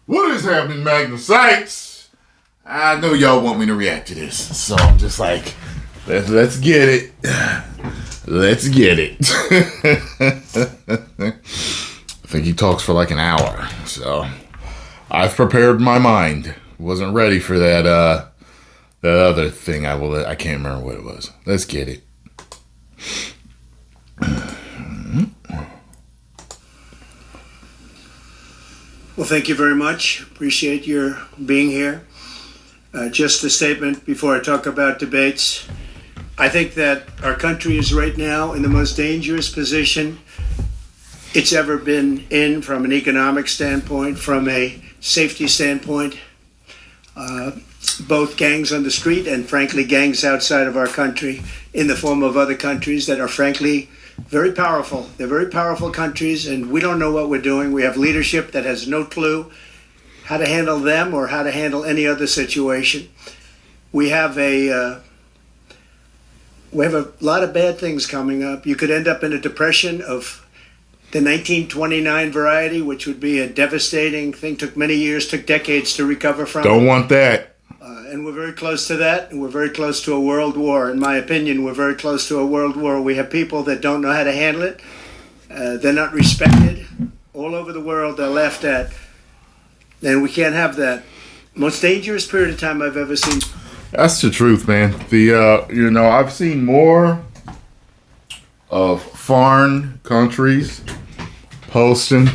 What is happening, Magnus? I know y'all want me to react to this, so I'm just like, let's get it. Let's get it. I think he talks for like an hour, so I've prepared my mind. Wasn't ready for that other thing. I can't remember what it was. Let's get it. Well, thank you very much. Appreciate your being here. Just a statement before I talk about debates. I think that our country is right now in the most dangerous position it's ever been in from an economic standpoint, from a safety standpoint. Both gangs on the street and, frankly, gangs outside of our country in the form of other countries that are, frankly, very powerful. They're very powerful countries, and we don't know what we're doing. We have leadership that has no clue how to handle them or how to handle any other situation. We have a lot of bad things coming up. You could end up in a depression of the 1929 variety, which would be a devastating thing. Took many years, took decades to recover from. Don't want that. And we're very close to that, and we're very close to a world war. In my opinion, we're very close to a world war. We have people that don't know how to handle it. They're not respected. All over the world, they're laughed at. And we can't have that. Most dangerous period of time I've ever seen. That's the truth, man. I've seen more of foreign countries posting,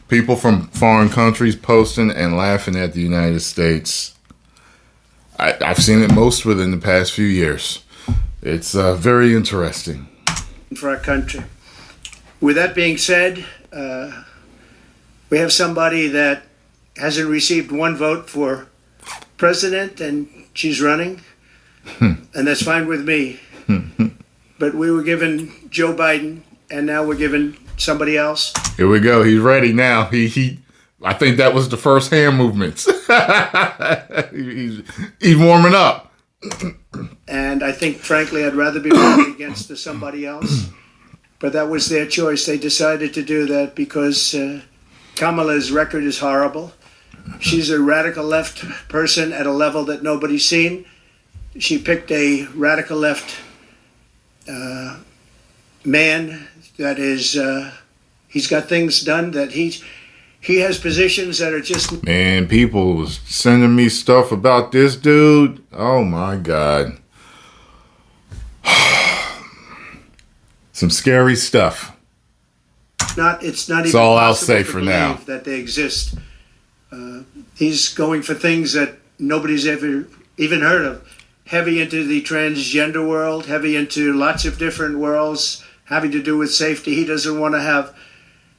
people from foreign countries posting and laughing at the United States. I've seen it most within the past few years. It's very interesting. For our country. With that being said, we have somebody that hasn't received one vote for president, and she's running, and that's fine with me. But we were given Joe Biden, and now we're given somebody else. Here we go. He's ready now. I think that was the first hand movements. He's warming up. And I think, frankly, I'd rather be voting against somebody else. But that was their choice. They decided to do that because Kamala's record is horrible. She's a radical left person at a level that nobody's seen. She picked a radical left man that is, he's got things done that he has positions that are just... Man, people was sending me stuff about this dude. Oh, my God. Some scary stuff. It's not That's even all I'll possible say to for believe now. that they exist. He's going for things that nobody's ever even heard of. Heavy into the transgender world, heavy into lots of different worlds having to do with safety. He doesn't want to have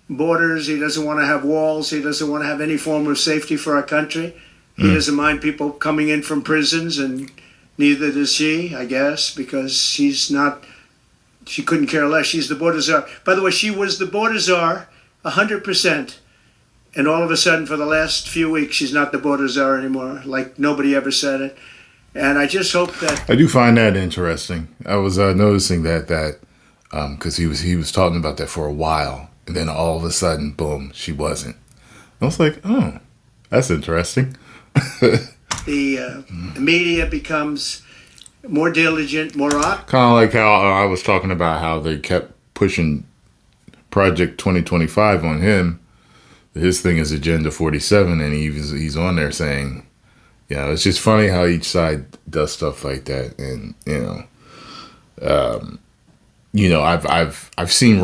borders. He doesn't want to have walls. He doesn't want to have any form of safety for our country. He doesn't mind people coming in from prisons, and neither does she, I guess, because she couldn't care less. She's the border czar. By the way, she was the border czar 100%. And all of a sudden, for the last few weeks, she's not the border czar anymore, like nobody ever said it. And I just hope that... I do find that interesting. I was noticing that because he was talking about that for a while. And then all of a sudden, boom, she wasn't. I was like, oh, that's interesting. The media becomes more diligent, more up. Kind of like how I was talking about how they kept pushing Project 2025 on him. His thing is Agenda 47, and he's on there saying, it's just funny how each side does stuff like that. And, I've seen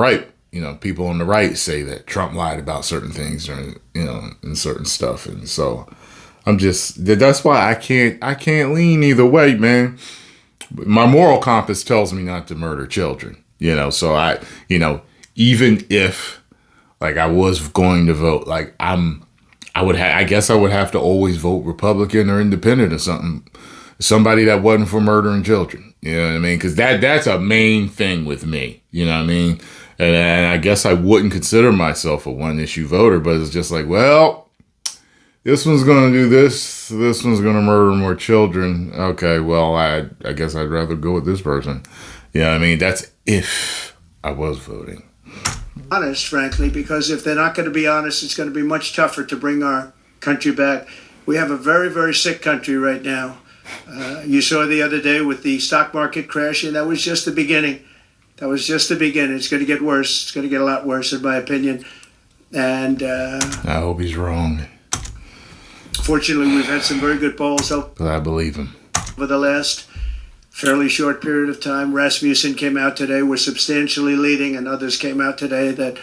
people on the right say that Trump lied about certain things or, and certain stuff. And so that's why I can't lean either way, man. My moral compass tells me not to murder children, so even if like I was going to vote, like I guess I would have to always vote Republican or independent or something. Somebody that wasn't for murdering children. You know what I mean? Because that's a main thing with me. You know what I mean? And I guess I wouldn't consider myself a one-issue voter, but it's just like, well, this one's going to do this. This one's going to murder more children. Okay, well, I guess I'd rather go with this person. You know what I mean? That's if I was voting. Honest, frankly, because if they're not going to be honest, it's going to be much tougher to bring our country back. We have a very, very sick country right now. You saw the other day with the stock market crashing. That was just the beginning. That was just the beginning. It's going to get worse. It's going to get a lot worse, in my opinion. And I hope he's wrong. Fortunately, we've had some very good polls But I believe him. over the last fairly short period of time. Rasmussen came out today. We're substantially leading, and others came out today that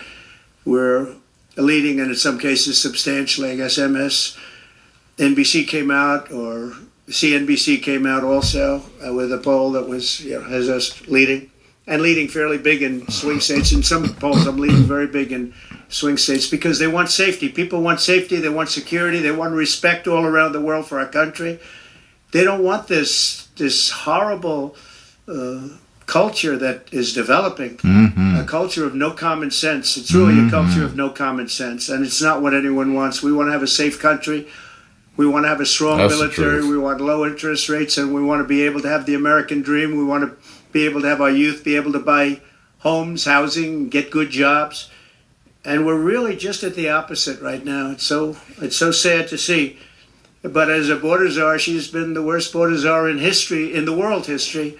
we're leading, and in some cases substantially. I guess MSNBC came out, or CNBC came out also with a poll that was, has us leading, and leading fairly big in swing states. In some polls, I'm leading very big in swing states because they want safety. People want safety. They want security. They want respect all around the world for our country. They don't want this horrible culture that is developing, a culture of no common sense. It's really a culture of no common sense, and it's not what anyone wants. We want to have a safe country. We want to have a strong military. We want low interest rates, and we want to be able to have the American dream. We want to be able to have our youth be able to buy homes, housing, get good jobs. And we're really just at the opposite right now. It's so sad to see. But as a border czar, she's been the worst border czar in history, in the world history.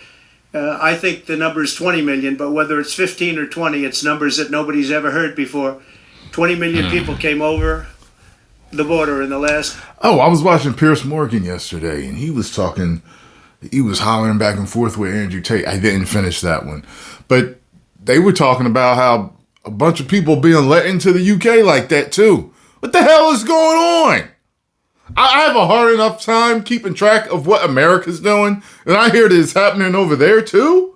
I think the number is 20 million, but whether it's 15 or 20, it's numbers that nobody's ever heard before. 20 million people came over the border in the last... Oh, I was watching Piers Morgan yesterday, and he was hollering back and forth with Andrew Tate. I didn't finish that one. But they were talking about how a bunch of people being let into the UK like that, too. What the hell is going on? I have a hard enough time keeping track of what America's doing, and I hear this happening over there, too.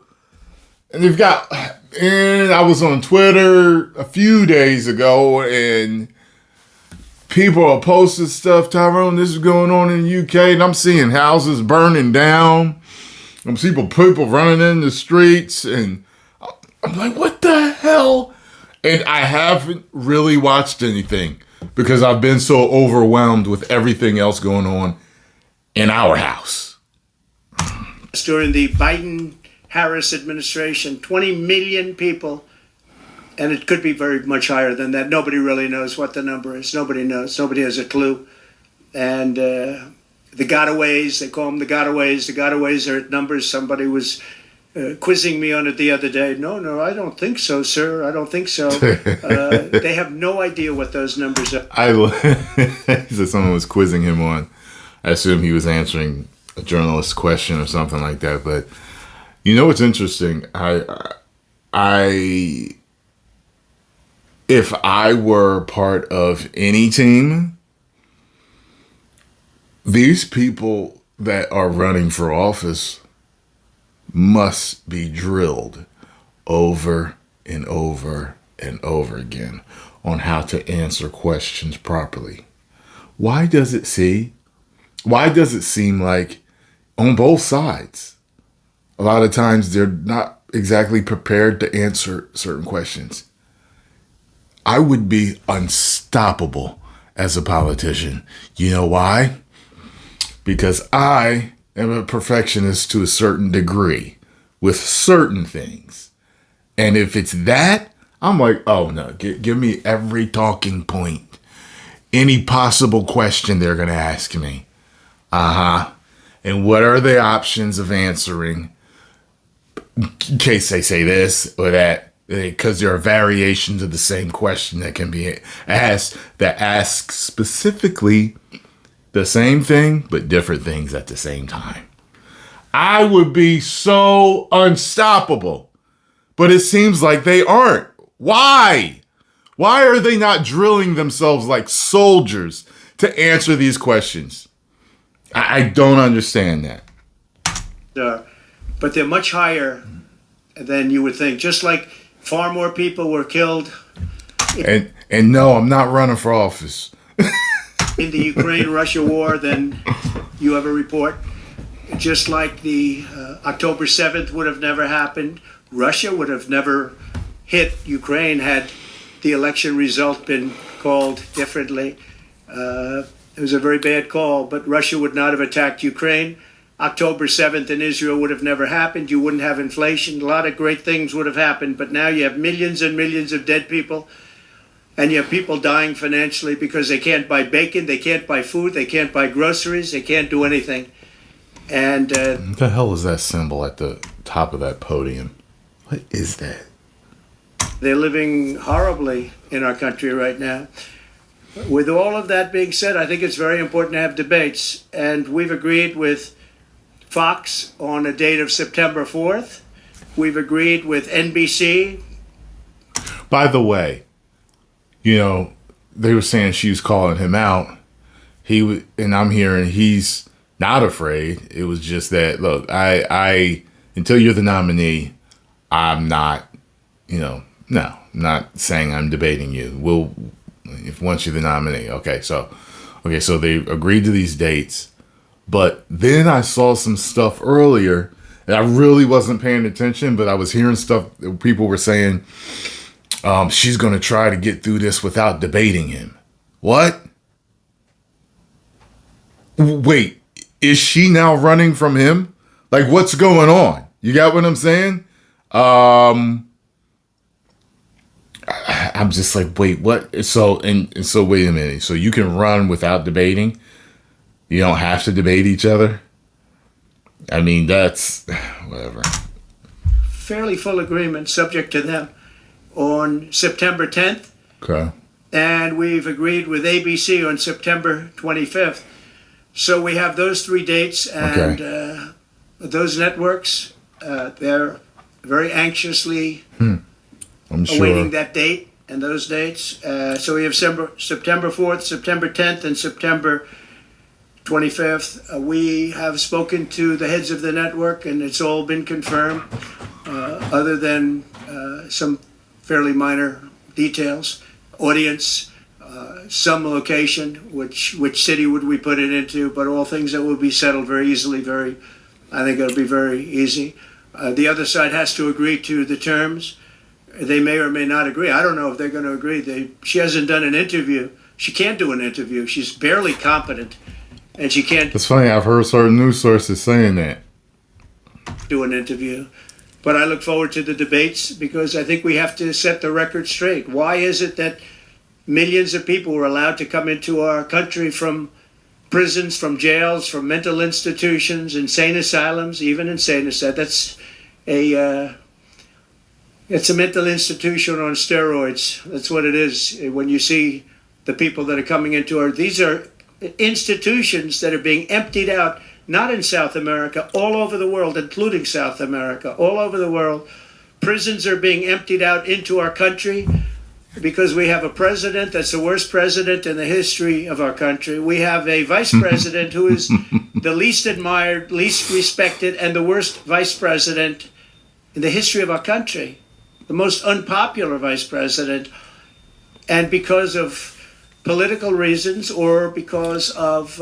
And I was on Twitter a few days ago, and people are posting stuff. Tyrone, this is going on in the UK, and I'm seeing houses burning down. I'm seeing people running in the streets, and I'm like, what the hell? And I haven't really watched anything because I've been so overwhelmed with everything else going on in our house. During the Biden-Harris administration, 20 million people, and it could be very much higher than that. Nobody really knows what the number is. Nobody knows. Nobody has a clue. And the gotaways, they call them the gotaways. The gotaways are at numbers. Somebody was quizzing me on it the other day. No, I don't think so, sir. I don't think so. They have no idea what those numbers are. He said someone was quizzing him on. I assume he was answering a journalist's question or something like that. But you know what's interesting? If I were part of any team, these people that are running for office must be drilled over and over and over again on how to answer questions properly. Why does it seem like on both sides, a lot of times they're not exactly prepared to answer certain questions? I would be unstoppable as a politician. You know why? Because I am a perfectionist to a certain degree with certain things. And if it's that, I'm like, oh no, give me every talking point, any possible question they're going to ask me. And what are the options of answering in case they say this or that? Because there are variations of the same question that can be asked that ask specifically the same thing, but different things at the same time. I would be so unstoppable, but it seems like they aren't. Why? Why are they not drilling themselves like soldiers to answer these questions? I don't understand that. But they're much higher than you would think. Just like far more people were killed. And no, I'm not running for office. In the Ukraine-Russia war than you ever report. Just like the October 7th would have never happened. Russia would have never hit Ukraine had the election result been called differently. It was a very bad call, but Russia would not have attacked Ukraine. October 7th in Israel would have never happened. You wouldn't have inflation. A lot of great things would have happened, but now you have millions and millions of dead people. And you have people dying financially because they can't buy bacon, they can't buy food, they can't buy groceries, they can't do anything. And what the hell is that symbol at the top of that podium? What is that? they're living horribly in our country right now. With all of that being said, I think it's very important to have debates. And we've agreed with Fox on a date of September 4th. We've agreed with NBC. By the way, you know, they were saying she was calling him out. And I'm hearing he's not afraid. It was just that, look, I until you're the nominee, I'm not, no, I'm not saying I'm debating you. If once you're the nominee, okay, so they agreed to these dates, but then I saw some stuff earlier, and I really wasn't paying attention, but I was hearing stuff that people were saying. She's going to try to get through this without debating him. What? Wait, is she now running from him? Like, what's going on? You got what I'm saying? I'm just like, wait, what? So wait a minute. So you can run without debating? You don't have to debate each other? I mean, that's whatever. Fairly full agreement, subject to them, on September 10th. Okay. And we've agreed with ABC on September 25th. So we have those 3 dates, and those networks, they're very anxiously awaiting that date and those dates. So we have September 4th, September 10th, and September 25th. We have spoken to the heads of the network, and it's all been confirmed, other than some fairly minor details. Audience, some location, which city would we put it into, but all things that will be settled very easily. I think it'll be very easy. The other side has to agree to the terms. They may or may not agree. I don't know if they're going to agree. She hasn't done an interview. She can't do an interview. She's barely competent, and she can't. It's funny. I've heard certain news sources saying that. Do an interview. But I look forward to the debates because I think we have to set the record straight. Why is it that millions of people were allowed to come into our country from prisons, from jails, from mental institutions, insane asylums, even insane asylums? It's a mental institution on steroids. That's what it is. When you see the people that are coming into these are institutions that are being emptied out. Not in South America, all over the world, including South America, all over the world. Prisons are being emptied out into our country because we have a president that's the worst president in the history of our country. We have a vice president who is the least admired, least respected, and the worst vice president in the history of our country. The most unpopular vice president. And because of political reasons or because of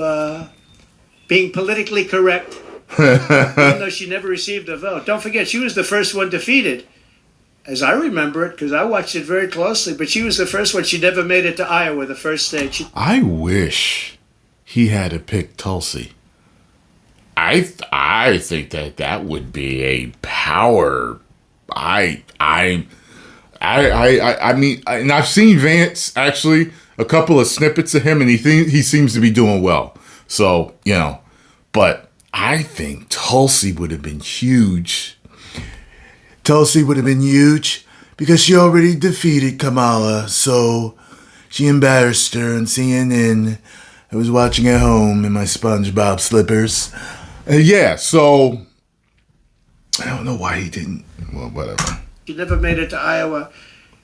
being politically correct, even though she never received a vote. Don't forget, she was the first one defeated, as I remember it, because I watched it very closely, but she was the first one. She never made it to Iowa, the first state. I wish he had to pick Tulsi. I think that would be a power. I mean, and I've seen Vance, actually, a couple of snippets of him, and he seems to be doing well. So, but I think Tulsi would have been huge. Tulsi would have been huge because she already defeated Kamala. So she embarrassed her on CNN. I was watching at home in my SpongeBob slippers. So I don't know why he didn't. Well, whatever. She never made it to Iowa.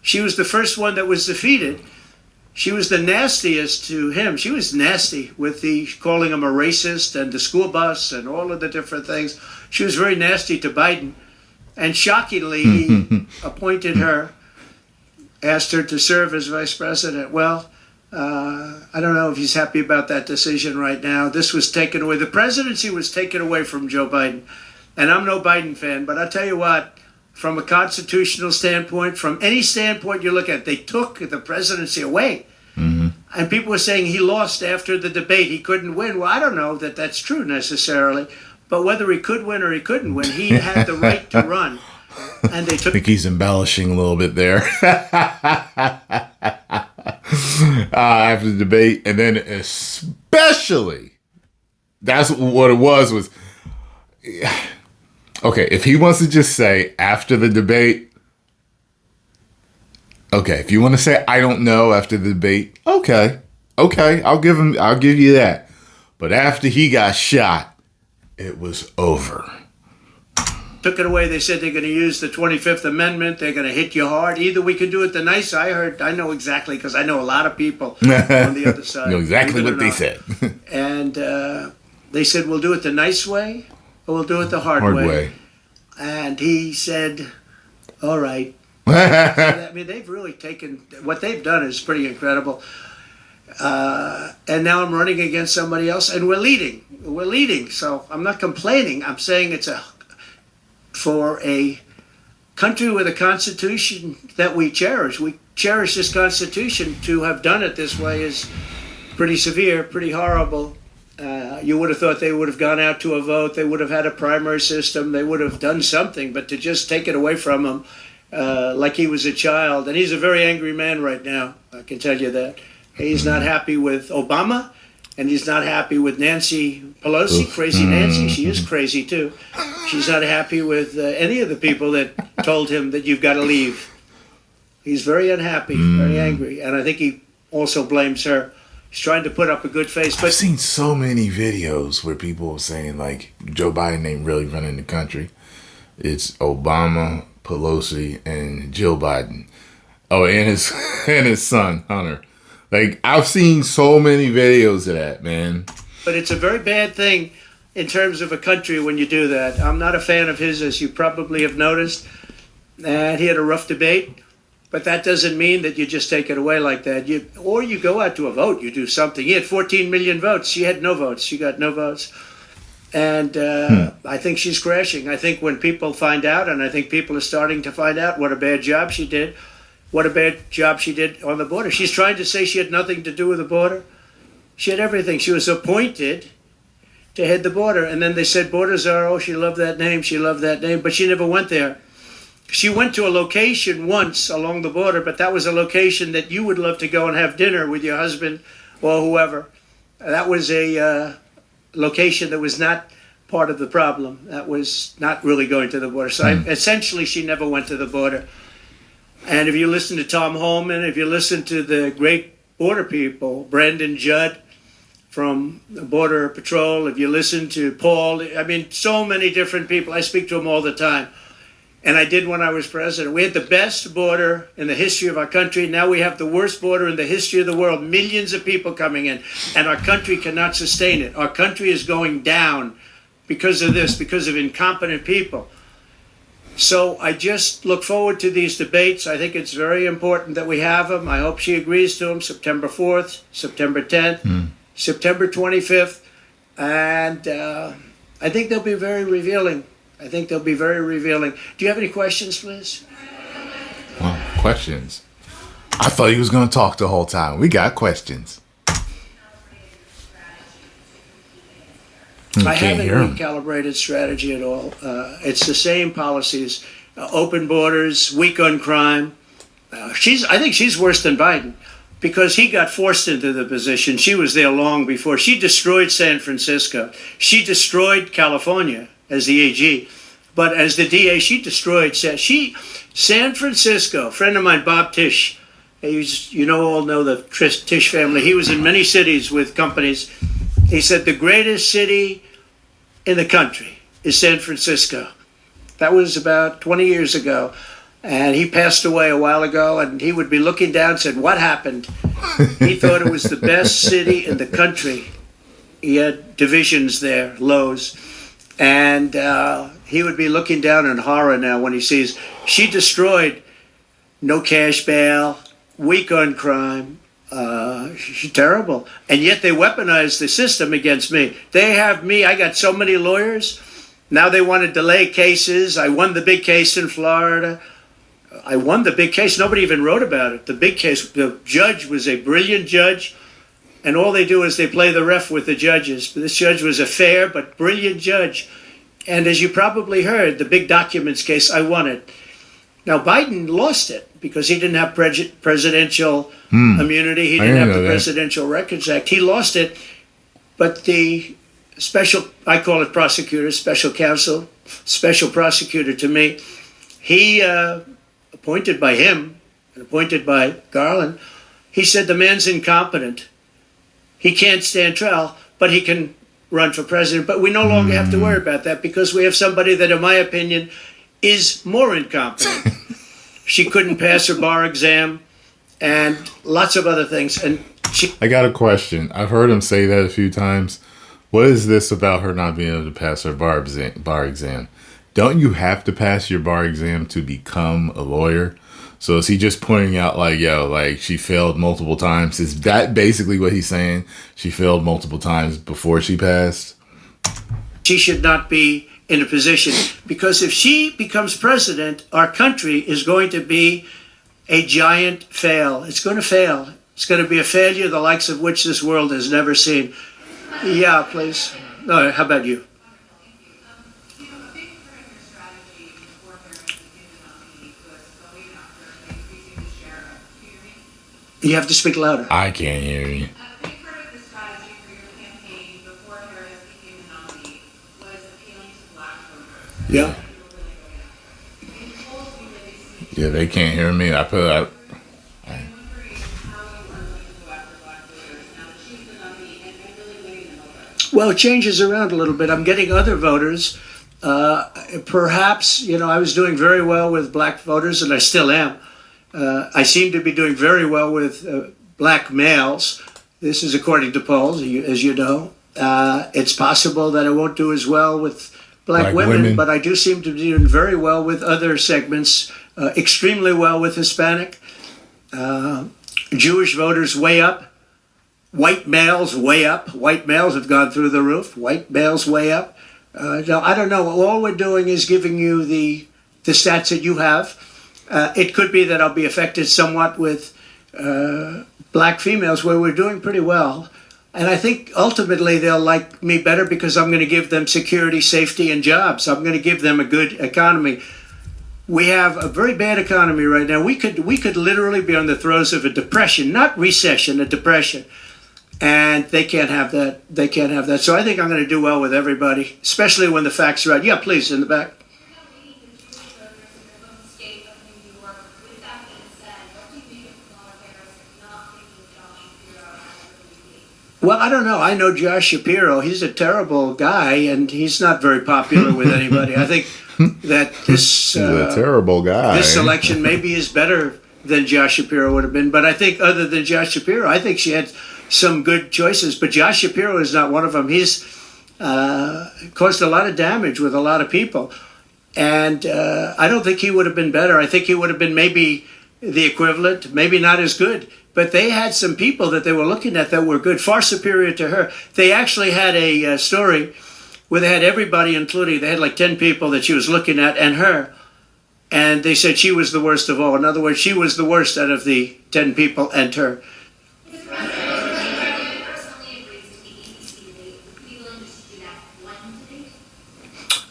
She was the first one that was defeated. She was the nastiest to him. She was nasty with calling him a racist and the school bus and all of the different things. She was very nasty to Biden. And shockingly, he appointed her, asked her to serve as vice president. Well, I don't know if he's happy about that decision right now. This was taken away. The presidency was taken away from Joe Biden. And I'm no Biden fan, but I'll tell you what, from a constitutional standpoint, from any standpoint you look at, they took the presidency away. Mm-hmm. And people were saying he lost after the debate. He couldn't win. Well, I don't know that that's true necessarily. But whether he could win or he couldn't win, he had the right to run. And they took. I think he's embellishing a little bit there. after the debate, and then especially that's what it was. Okay, if he wants to just say after the debate, okay, if you want to say I don't know after the debate, okay, I'll give you that. But after he got shot, it was over. Took it away. They said they're going to use the 25th Amendment. They're going to hit you hard. Either we could do it the nice. I know exactly, because I know a lot of people on the other side. Know exactly what they said. And they said, we'll do it the nice way or we'll do it the hard way. And he said, all right. So I mean, they've really taken, what they've done is pretty incredible. And now I'm running against somebody else, and we're leading. So I'm not complaining. I'm saying for a country with a constitution that we cherish this constitution. To have done it this way is pretty severe, pretty horrible. You would have thought they would have gone out to a vote. They would have had a primary system. They would have done something. But to just take it away from him like he was a child. And he's a very angry man right now, I can tell you that. He's not happy with Obama, and he's not happy with Nancy Pelosi, crazy Nancy. She is crazy, too. She's not happy with any of the people that told him that you've got to leave. He's very unhappy, very angry. And I think he also blames her. He's trying to put up a good face. But I've seen so many videos where people are saying, like, Joe Biden ain't really running the country. It's Obama, Pelosi, and Jill Biden. Oh, and his son, Hunter. Like, I've seen so many videos of that, man. But it's a very bad thing in terms of a country when you do that. I'm not a fan of his, as you probably have noticed. And he had a rough debate. But that doesn't mean that you just take it away like that. Or you go out to a vote. You do something. He had 14 million votes. She had no votes. She got no votes. And I think she's crashing. I think when people find out, and I think people are starting to find out what a bad job she did, what a bad job she did on the border. She's trying to say she had nothing to do with the border. She had everything. She was appointed to head the border. And then they said borders are, oh, she loved that name, but she never went there. She went to a location once along the border, but that was a location that you would love to go and have dinner with your husband or whoever. That was a location that was not part of the problem. That was not really going to the border. So essentially, she never went to the border. And if you listen to Tom Holman, if you listen to the great border people, Brandon Judd from the Border Patrol, if you listen to Paul, I mean, so many different people. I speak to them all the time. And I did when I was president. We had the best border in the history of our country. Now we have the worst border in the history of the world. Millions of people coming in. And our country cannot sustain it. Our country is going down because of this, because of incompetent people. So I just look forward to these debates. I think it's very important that we have them. I hope she agrees to them. September 4th, September 10th, September 25th. And I think they'll be very revealing. Do you have any questions, please? Well, questions? I thought he was going to talk the whole time. We got questions. I haven't recalibrated strategy at all. It's the same policies, open borders, weak on crime. I think she's worse than Biden because he got forced into the position. She was there long before. She destroyed San Francisco. She destroyed California as the AG. But as the DA, she destroyed San Francisco. A friend of mine, Bob Tisch, all know the Tisch family. He was in many cities with companies. He said the greatest city in the country is San Francisco. That was about 20 years ago. And he passed away a while ago, and he would be looking down and said, what happened? He thought it was the best city in the country. He had divisions there, lows. And he would be looking down in horror now when he sees she destroyed no cash bail, weak on crime. She's terrible. And yet they weaponized the system against me. They have me. I got so many lawyers. Now they want to delay cases. I won the big case in Florida. I won the big case. Nobody even wrote about it. The big case, the judge was a brilliant judge. And all they do is they play the ref with the judges. This judge was a fair but brilliant judge. And as you probably heard, the big documents case, I won it. Now, Biden lost it. because he didn't have presidential immunity. He didn't have the that. Presidential Records Act. He lost it, but the special, I call it prosecutor, special counsel, special prosecutor to me, he appointed by him and appointed by Garland, he said the man's incompetent. He can't stand trial, but he can run for president. But we no longer have to worry about that because we have somebody that, in my opinion, is more incompetent. She couldn't pass her bar exam and lots of other things. And I got a question. I've heard him say that a few times. What is this about her not being able to pass her bar exam? Don't you have to pass your bar exam to become a lawyer? So is he just pointing out like, yo, like she failed multiple times? Is that basically what he's saying? She failed multiple times before she passed? She should not be in a position, because if she becomes president, our country is going to be a giant fail. It's going to fail. It's going to be a failure the likes of which this world has never seen. Yeah, please. No, how about you? You have to speak louder. I can't hear you. A big part of the strategy for your campaign before Harris became the nominee was appealing to black voters. Yeah. Yeah, they can't hear me. I put out. I'm wondering how you are going to go after black voters now that she's the nominee and really winning them over. Well, it changes around a little bit. I'm getting other voters. Perhaps, I was doing very well with black voters, and I still am. I seem to be doing very well with black males. This is according to polls, as you know. It's possible that I won't do as well with black women, but I do seem to be doing very well with other segments, extremely well with Hispanic. Jewish voters way up. White males way up. White males have gone through the roof. White males way up. I don't know. All we're doing is giving you the stats that you have. It could be that I'll be affected somewhat with black females, where we're doing pretty well. And I think ultimately they'll like me better because I'm going to give them security, safety, and jobs. I'm going to give them a good economy. We have a very bad economy right now. We could literally be on the throes of a depression, not recession, a depression. And they can't have that. They can't have that. So I think I'm going to do well with everybody, especially when the facts are right. Yeah, please, in the back. Well, I don't know. I know Josh Shapiro. He's a terrible guy, and he's not very popular with anybody. I think that this a terrible guy. This election maybe is better than Josh Shapiro would have been. But I think other than Josh Shapiro, I think she had some good choices. But Josh Shapiro is not one of them. He's caused a lot of damage with a lot of people. And I don't think he would have been better. I think he would have been maybe the equivalent, maybe not as good. But they had some people that they were looking at that were good, far superior to her. They actually had a story where they had everybody, including, they had like 10 people that she was looking at and her. And they said she was the worst of all. In other words, she was the worst out of the 10 people and her.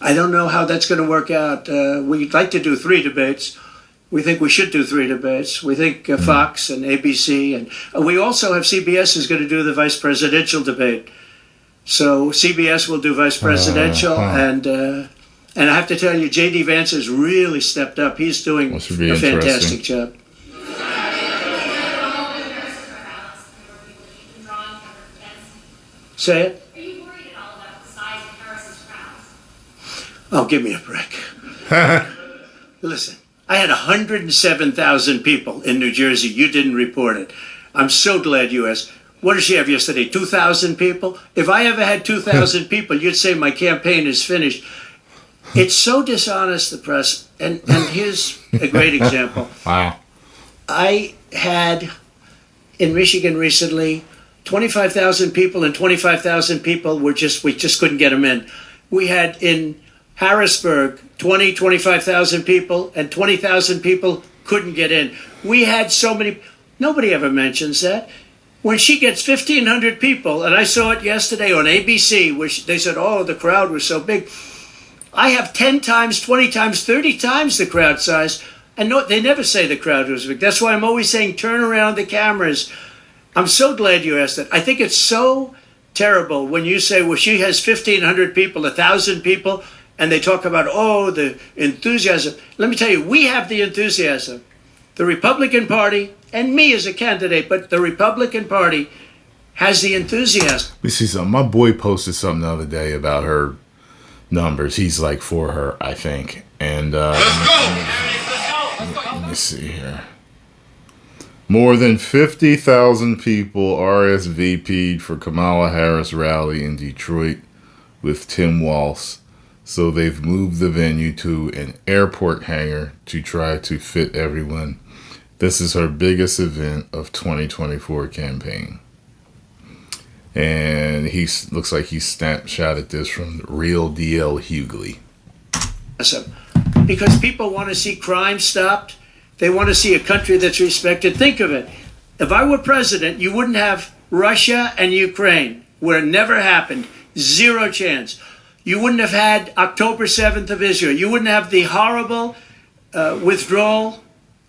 I don't know how that's going to work out. We'd like to do 3 debates. We think we should do 3 debates. We think Fox and ABC, and we also have CBS is going to do the vice presidential debate. So CBS will do vice presidential, and I have to tell you, J.D. Vance has really stepped up. He's doing a fantastic job. Say it. Are you worried at all about the size of Harris's crowds? Oh, give me a break. Listen. I had 107,000 people in New Jersey. You didn't report it. I'm so glad you asked. What did she have yesterday? 2,000 people? If I ever had 2,000 people, you'd say my campaign is finished. It's so dishonest, the press. And here's a great example. Wow. I had in Michigan recently 25,000 people, and 25,000 people we just couldn't get them in. We had in Harrisburg, 25,000 people, and 20,000 people couldn't get in. We had so many, nobody ever mentions that. When she gets 1,500 people, and I saw it yesterday on ABC, which they said, oh, the crowd was so big. I have 10 times, 20 times, 30 times the crowd size. And no, they never say the crowd was big. That's why I'm always saying turn around the cameras. I'm so glad you asked that. I think it's so terrible when you say, well, she has 1,500 people, 1,000 people, and they talk about, oh, the enthusiasm. Let me tell you, we have the enthusiasm. The Republican Party, and me as a candidate, but the Republican Party has the enthusiasm. Let me see something. My boy posted something the other day about her numbers. He's like for her, I think. And let me see here. More than 50,000 people RSVP'd for Kamala Harris rally in Detroit with Tim Walz. So they've moved the venue to an airport hangar to try to fit everyone. This is her biggest event of 2024 campaign. And he looks like he snapshotted this from Real DL Hughley. Because people want to see crime stopped. They want to see a country that's respected. Think of it. If I were president, you wouldn't have Russia and Ukraine, where it never happened. Zero chance. You wouldn't have had October 7th of Israel. You wouldn't have the horrible withdrawal.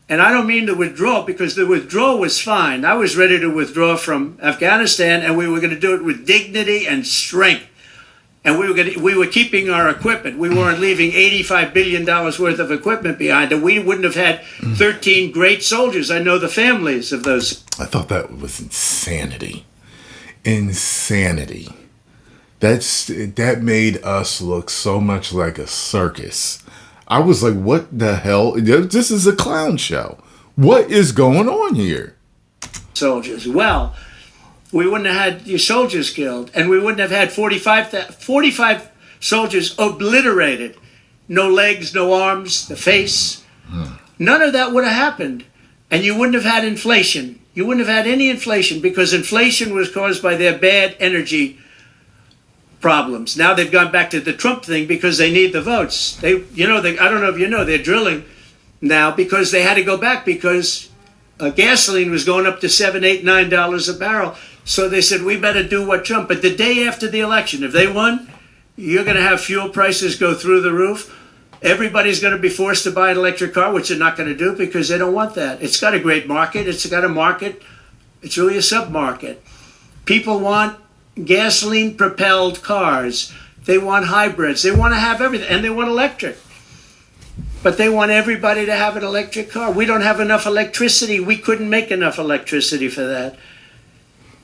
And I don't mean the withdrawal, because the withdrawal was fine. I was ready to withdraw from Afghanistan, and we were going to do it with dignity and strength. And we were keeping our equipment. We weren't leaving $85 billion worth of equipment behind. And we wouldn't have had 13 great soldiers. I know the families of those. I thought that was insanity. Insanity. That made us look so much like a circus. I was like, what the hell? This is a clown show. What is going on here? Soldiers. Well, we wouldn't have had your soldiers killed, and we wouldn't have had 45 soldiers obliterated. No legs, no arms, the face. None of that would have happened. And you wouldn't have had inflation. You wouldn't have had any inflation, because inflation was caused by their bad energy problems. Now they've gone back to the Trump thing because they need the votes. I don't know if you know, they're drilling now because they had to go back because gasoline was going up to $7, $8, $9 a barrel. So they said, we better do what Trump. But the day after the election, if they won, you're going to have fuel prices go through the roof. Everybody's going to be forced to buy an electric car, which they're not going to do because they don't want that. It's got a great market. It's got a market. It's really a sub-market. People want gasoline-propelled cars. They want hybrids. They want to have everything. And they want electric. But they want everybody to have an electric car. We don't have enough electricity. We couldn't make enough electricity for that.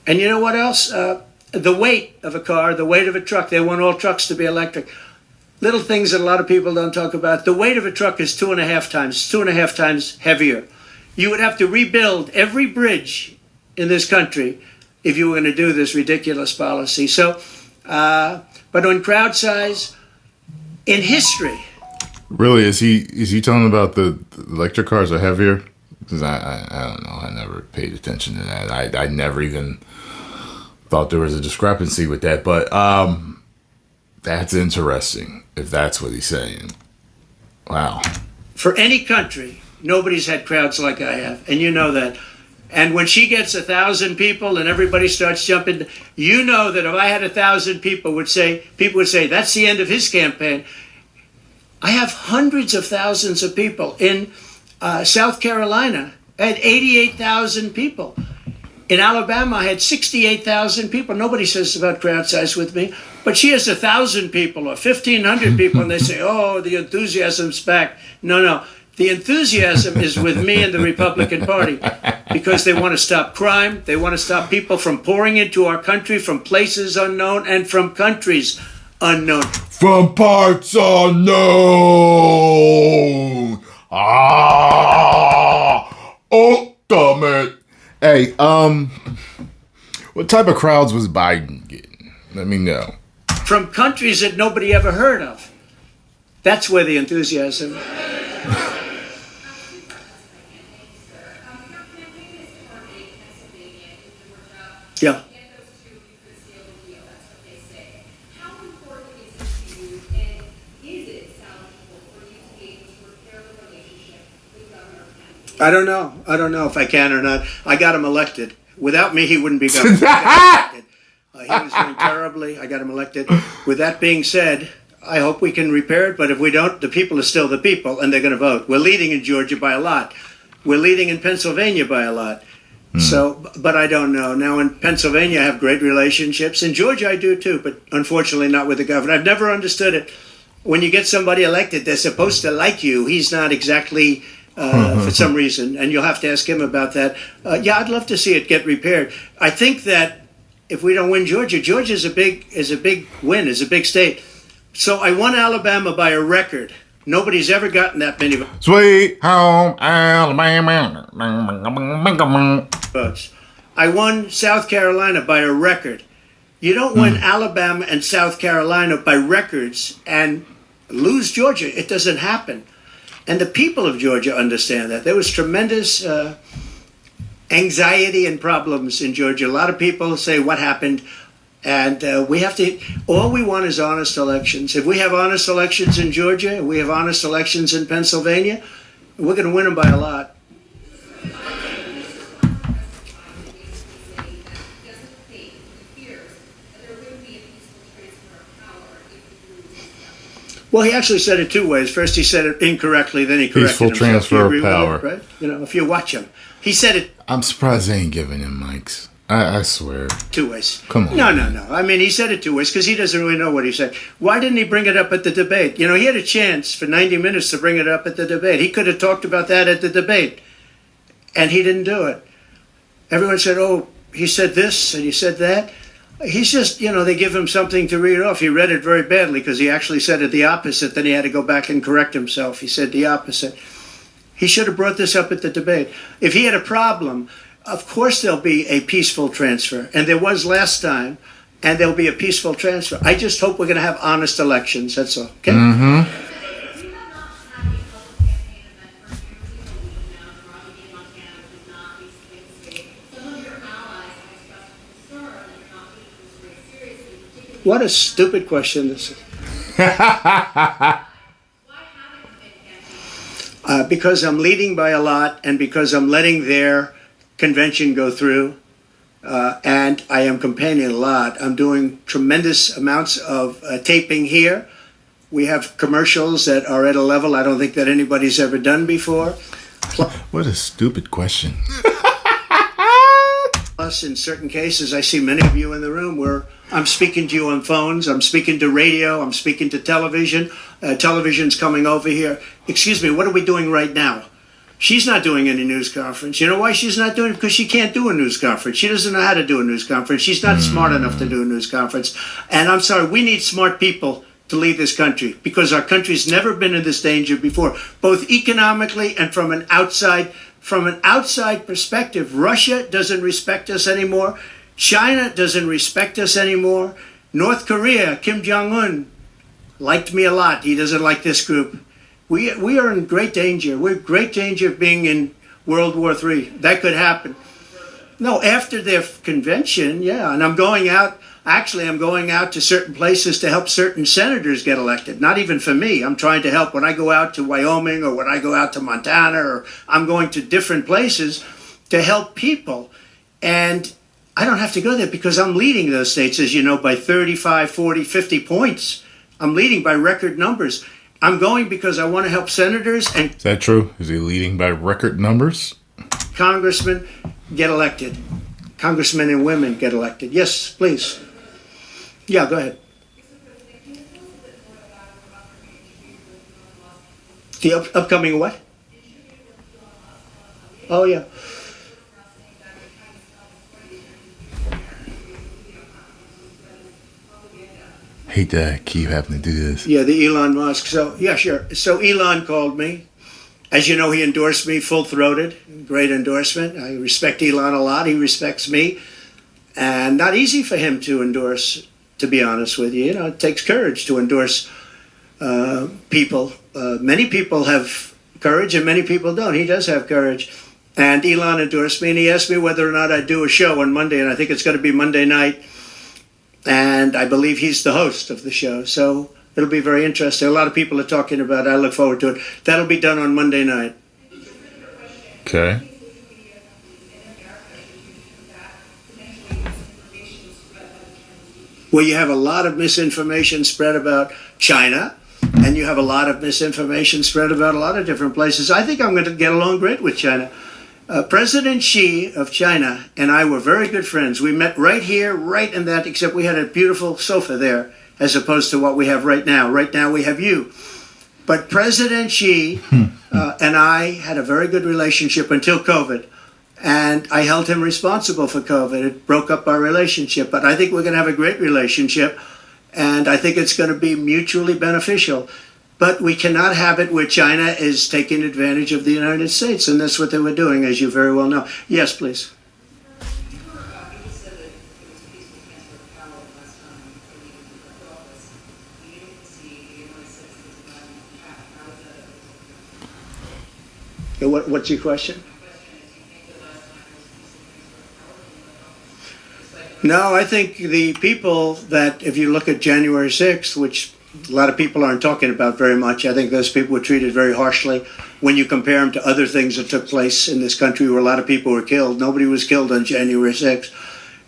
And you know what else? The weight of a car, the weight of a truck. They want all trucks to be electric. Little things that a lot of people don't talk about. The weight of a truck is 2.5 times heavier. You would have to rebuild every bridge in this country if you were going to do this ridiculous policy. So, but on crowd size, in history. Really, is he talking about the electric cars are heavier? Because I don't know. I never paid attention to that. I never even thought there was a discrepancy with that. But that's interesting if that's what he's saying. Wow. For any country, nobody's had crowds like I have, and you know that. And when she gets 1,000 people and everybody starts jumping, you know that if I had 1,000 people would say, that's the end of his campaign. I have hundreds of thousands of people. In South Carolina, I had 88,000 people. In Alabama, I had 68,000 people. Nobody says about crowd size with me. But she has 1,000 people or 1,500 people, and they say, oh, the enthusiasm's back. No. The enthusiasm is with me and the Republican Party because they want to stop crime. They want to stop people from pouring into our country from places unknown and from countries unknown. From parts unknown. Ultimate. Hey, what type of crowds was Biden getting? Let me know. From countries that nobody ever heard of. That's where the enthusiasm. Yeah. I don't know if I can or not. I got him elected. Without me, he wouldn't be governor. He was doing terribly. I got him elected. With that being said, I hope we can repair it, but if we don't, the people are still the people, and they're going to vote. We're leading in Georgia by a lot. We're leading in Pennsylvania by a lot. So, but I don't know. Now in Pennsylvania, I have great relationships. In Georgia, I do too, but unfortunately not with the governor. I've never understood it. When you get somebody elected, they're supposed to like you. He's not exactly, for some reason, and you'll have to ask him about that. Yeah, I'd love to see it get repaired. I think that if we don't win Georgia, Georgia is a big win, is a big state. So I won Alabama by a record. Nobody's ever gotten that many Sweet home Alabama. votes. I won South Carolina by a record. You don't win Alabama and South Carolina by records and lose Georgia. It doesn't happen. And the people of Georgia understand that. There was tremendous anxiety and problems in Georgia. A lot of people say, what happened? And we have to, all we want is honest elections. If we have honest elections in Georgia, we have honest elections in Pennsylvania, we're going to win them by a lot. Well, he actually said it two ways. First, he said it incorrectly, then he corrected Peaceful himself. transfer You of agree with power. that, right? You know, if you watch him, he said it I'm surprised they ain't giving him mics. I swear. two ways. Come on. No. I mean, he said it two ways because he doesn't really know what he said. Why didn't he bring it up at the debate? You know, he had a chance for 90 minutes to bring it up at the debate. He could have talked about that at the debate, and he didn't do it. Everyone said, oh, he said this and he said that. He's just, you know, they give him something to read off. He read it very badly because he actually said it the opposite. Then he had to go back and correct himself. He said the opposite. He should have brought this up at the debate. If he had a problem, of course there'll be a peaceful transfer. And there was last time, and there'll be a peaceful transfer. I just hope we're going to have honest elections. That's all. Okay? What a stupid question this is. Because I'm leading by a lot, and because I'm letting their convention go through, and I am campaigning a lot. I'm doing tremendous amounts of taping here. We have commercials that are at a level I don't think that anybody's ever done before. What a stupid question. Plus, in certain cases, I see many of you in the room where I'm speaking to you on phones, I'm speaking to radio, I'm speaking to television. Television's coming over here. Excuse me, what are we doing right now? She's not doing any news conference. You know why she's not doing it? Because she can't do a news conference. She doesn't know how to do a news conference. She's not smart enough to do a news conference. And I'm sorry, we need smart people to lead this country because our country's never been in this danger before, both economically and from an outside perspective. Russia doesn't respect us anymore. China doesn't respect us anymore. North Korea, Kim Jong-un, liked me a lot. He doesn't like this group. We are in great danger. We're in great danger of being in World War III. That could happen. No, after their convention, yeah. And I'm going out. Actually, I'm going out to certain places to help certain senators get elected. Not even for me. I'm trying to help when I go out to Wyoming or when I go out to Montana, or I'm going to different places to help people. And I don't have to go there because I'm leading those states, as you know, by 35, 40, 50 points. I'm leading by record numbers. I'm going because I want to help senators and Is that true? Is he leading by record numbers? congressmen get elected. Congressmen and women get elected. Yes, please. Yeah, go ahead. The upcoming what? Oh, yeah. Hate to keep having to do this. Yeah, the Elon Musk. So, yeah, sure. So Elon called me. As you know, he endorsed me full-throated. Great endorsement. I respect Elon a lot. He respects me. And not easy for him to endorse, to be honest with you. You know, it takes courage to endorse people. Many people have courage and many people don't. He does have courage. And Elon endorsed me, and he asked me whether or not I'd do a show on Monday, and I think it's going to be Monday night. And I believe he's the host of the show. So it'll be very interesting. A lot of people are talking about it. I look forward to it. That'll be done on Monday night. Okay. where you have a lot of misinformation spread about China, and you have a lot of misinformation spread about a lot of different places. I think I'm going to get along great with China. President Xi of China and I were very good friends. We met right here, right in that, except we had a beautiful sofa there, as opposed to what we have right now. Right now we have you. But President Xi and I had a very good relationship until COVID. And I held him responsible for COVID. It broke up our relationship. But I think we're going to have a great relationship. And I think it's going to be mutually beneficial. But we cannot have it where China is taking advantage of the United States. And that's what they were doing, as you very well know. Yes, please. What's your question? No, I think the people that, if you look at January 6th, which a lot of people aren't talking about very much, I think those people were treated very harshly when you compare them to other things that took place in this country where a lot of people were killed. Nobody was killed on January 6th.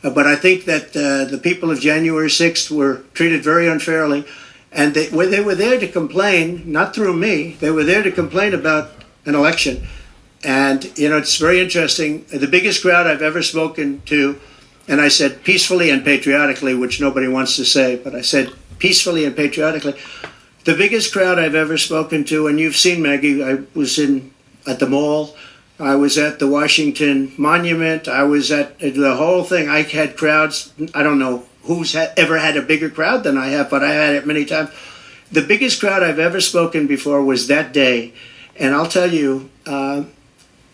But I think that the people of January 6th were treated very unfairly. And they were there to complain, not through me, they were there to complain about an election. And, you know, it's very interesting. The biggest crowd I've ever spoken to, and I said peacefully and patriotically, which nobody wants to say, but I said peacefully and patriotically. The biggest crowd I've ever spoken to, and you've seen, Maggie, I was at the mall, I was at the Washington Monument, I was at the whole thing. I had crowds, I don't know who's ever had a bigger crowd than I have, but I had it many times. The biggest crowd I've ever spoken before was that day. And I'll tell you,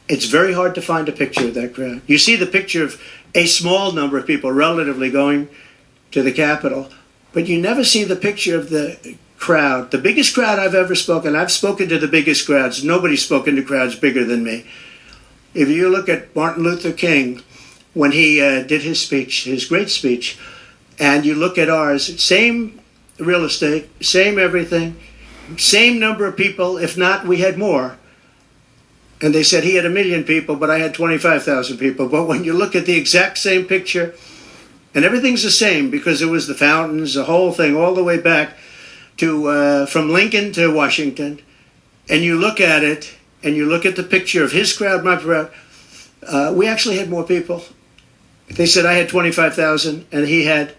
it's very hard to find a picture of that crowd. You see the picture of a small number of people relatively going to the Capitol, but you never see the picture of the crowd. The biggest crowd I've ever spoken, I've spoken to the biggest crowds. Nobody's spoken to crowds bigger than me. If you look at Martin Luther King, when he did his speech, his great speech, and you look at ours, same real estate, same everything, same number of people, if not, we had more. And they said he had 1 million people, but I had 25,000 people. But when you look at the exact same picture, and everything's the same because it was the fountains, the whole thing, all the way back to from Lincoln to Washington, and you look at it, and you look at the picture of his crowd, my crowd, we actually had more people. They said I had 25,000, and he had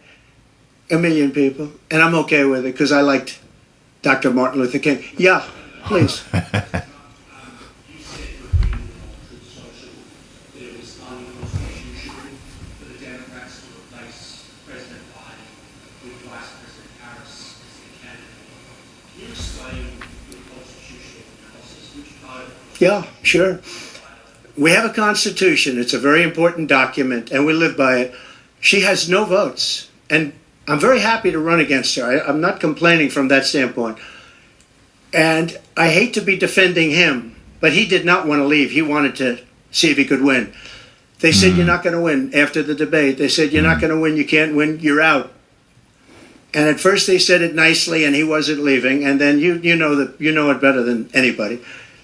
1 million people, and I'm okay with it because I liked Dr. Martin Luther King. Yeah, please. Yeah, sure. We have a constitution. It's a very important document, and we live by it. She has no votes, and I'm very happy to run against her. I'm not complaining from that standpoint. And I hate to be defending him, but he did not want to leave. He wanted to see if he could win. They said, you're not going to win after the debate. They said, you're not going to win. You can't win. You're out. And at first they said it nicely, and he wasn't leaving. And then you know it better than anybody.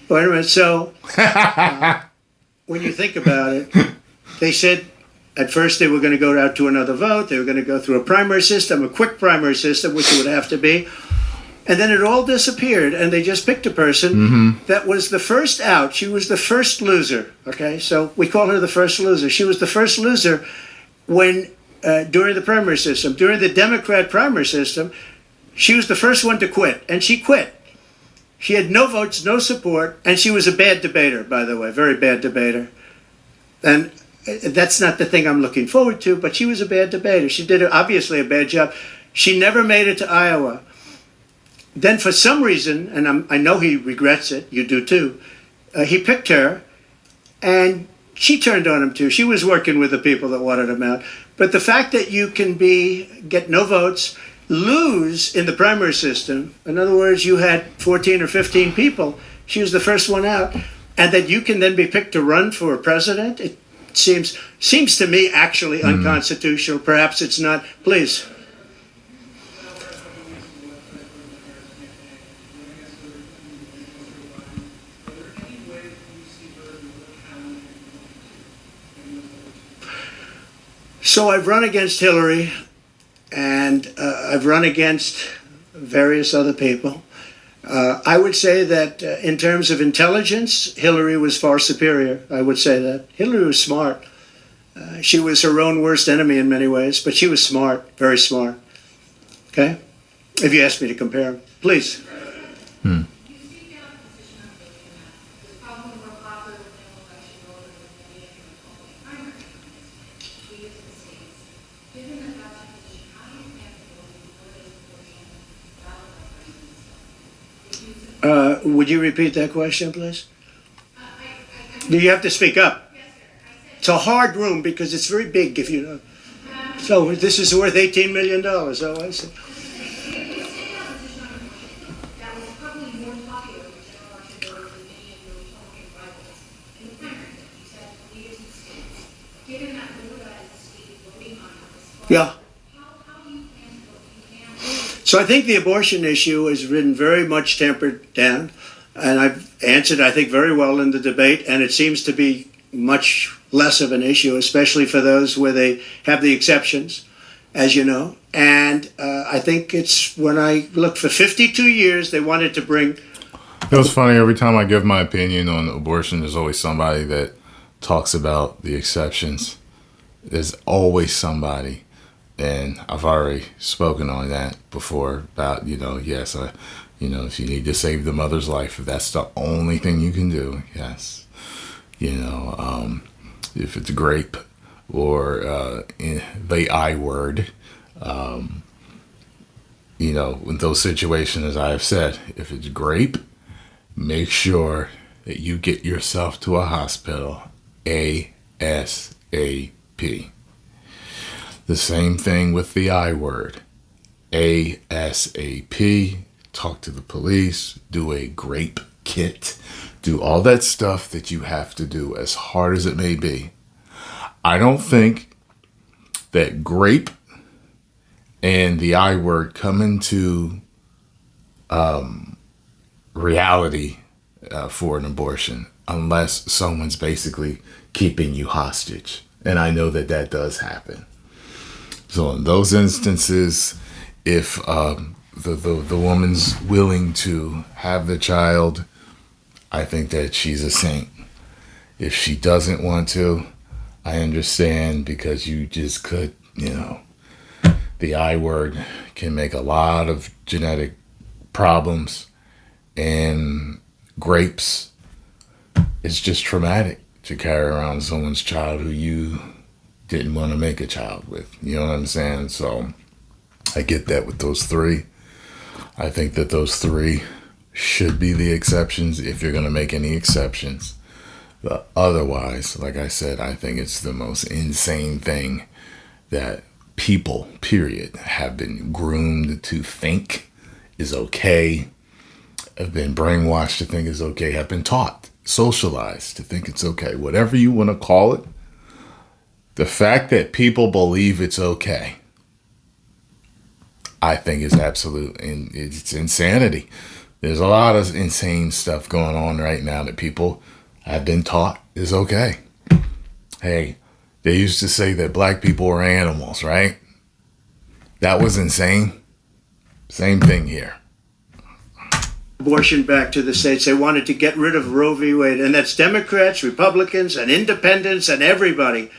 Wait a minute. So when you think about it, they said at first they were going to go out to another vote. They were going to go through a primary system, a quick primary system, which it would have to be. And then it all disappeared, and they just picked a person that was the first out. She was the first loser. Okay, so we call her the first loser. She was the first loser when during the primary system, during the Democrat primary system, she was the first one to quit, and she quit. She had no votes, no support, and she was a bad debater, by the way, very bad debater. And that's not the thing I'm looking forward to, but she was a bad debater. She did obviously a bad job. She never made it to Iowa. Then for some reason, and I know he regrets it, you do too, he picked her, and she turned on him too. She was working with the people that wanted him out. But the fact that you can get no votes, lose in the primary system, in other words, you had 14 or 15 people, she was the first one out, and that you can then be picked to run for president, it seems to me actually unconstitutional. Perhaps it's not. Please. So I've run against Hillary and I've run against various other people. I would say that in terms of intelligence, Hillary was far superior. I would say that. Hillary was smart. She was her own worst enemy in many ways, but she was smart, very smart. Okay? If you ask me to compare them. Please. Hmm. Would you repeat that question, please? You have to speak up. It's a hard room because it's very big, if you know. So this is worth $18 million. Oh, I see. Yeah. So I think the abortion issue has been very much tempered down, and I've answered, I think, very well in the debate, and it seems to be much less of an issue, especially for those where they have the exceptions, as you know. And I think it's when I look for 52 years, they wanted to bring. It was funny, every time I give my opinion on abortion, there's always somebody that talks about the exceptions. There's always somebody. And I've already spoken on that before about, yes, if you need to save the mother's life, if that's the only thing you can do, yes. If it's grape or the I word, in those situations, as I have said, if it's grape, make sure that you get yourself to a hospital ASAP. The same thing with the I word. ASAP. Talk to the police. Do a grape kit. Do all that stuff that you have to do, as hard as it may be. I don't think that grape and the I word come into reality for an abortion unless someone's basically keeping you hostage. And I know that does happen. So in those instances, if the woman's willing to have the child, I think that she's a saint. If she doesn't want to, I understand, because you just could, the I word can make a lot of genetic problems, and grapes, it's just traumatic to carry around someone's child who you didn't want to make a child with. You know what I'm saying? So I get that with those three. I think that those three should be the exceptions if you're going to make any exceptions. But otherwise, like I said, I think it's the most insane thing that people, period, have been groomed to think is okay, have been brainwashed to think is okay, have been taught, socialized to think it's okay. Whatever you want to call it, the fact that people believe it's okay, I think is absolute, and it's insanity. There's a lot of insane stuff going on right now that people have been taught is okay. Hey, they used to say that black people were animals, right? That was insane. Same thing here. Abortion back to the states. They wanted to get rid of Roe v. Wade, and that's Democrats, Republicans, and independents, and everybody.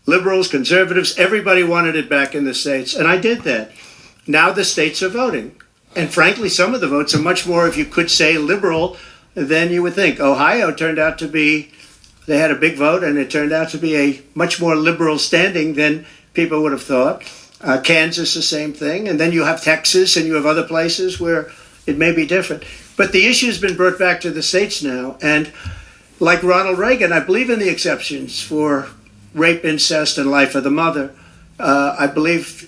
Liberals, conservatives, everybody wanted it back in the states, and I did that. Now the states are voting. And frankly, some of the votes are much more, if you could say, liberal than you would think. Ohio turned out to be, they had a big vote, and it turned out to be a much more liberal standing than people would have thought. Kansas, the same thing. And then you have Texas, and you have other places where it may be different. But the issue has been brought back to the states now. And like Ronald Reagan, I believe in the exceptions for rape, incest, and life of the mother. I believe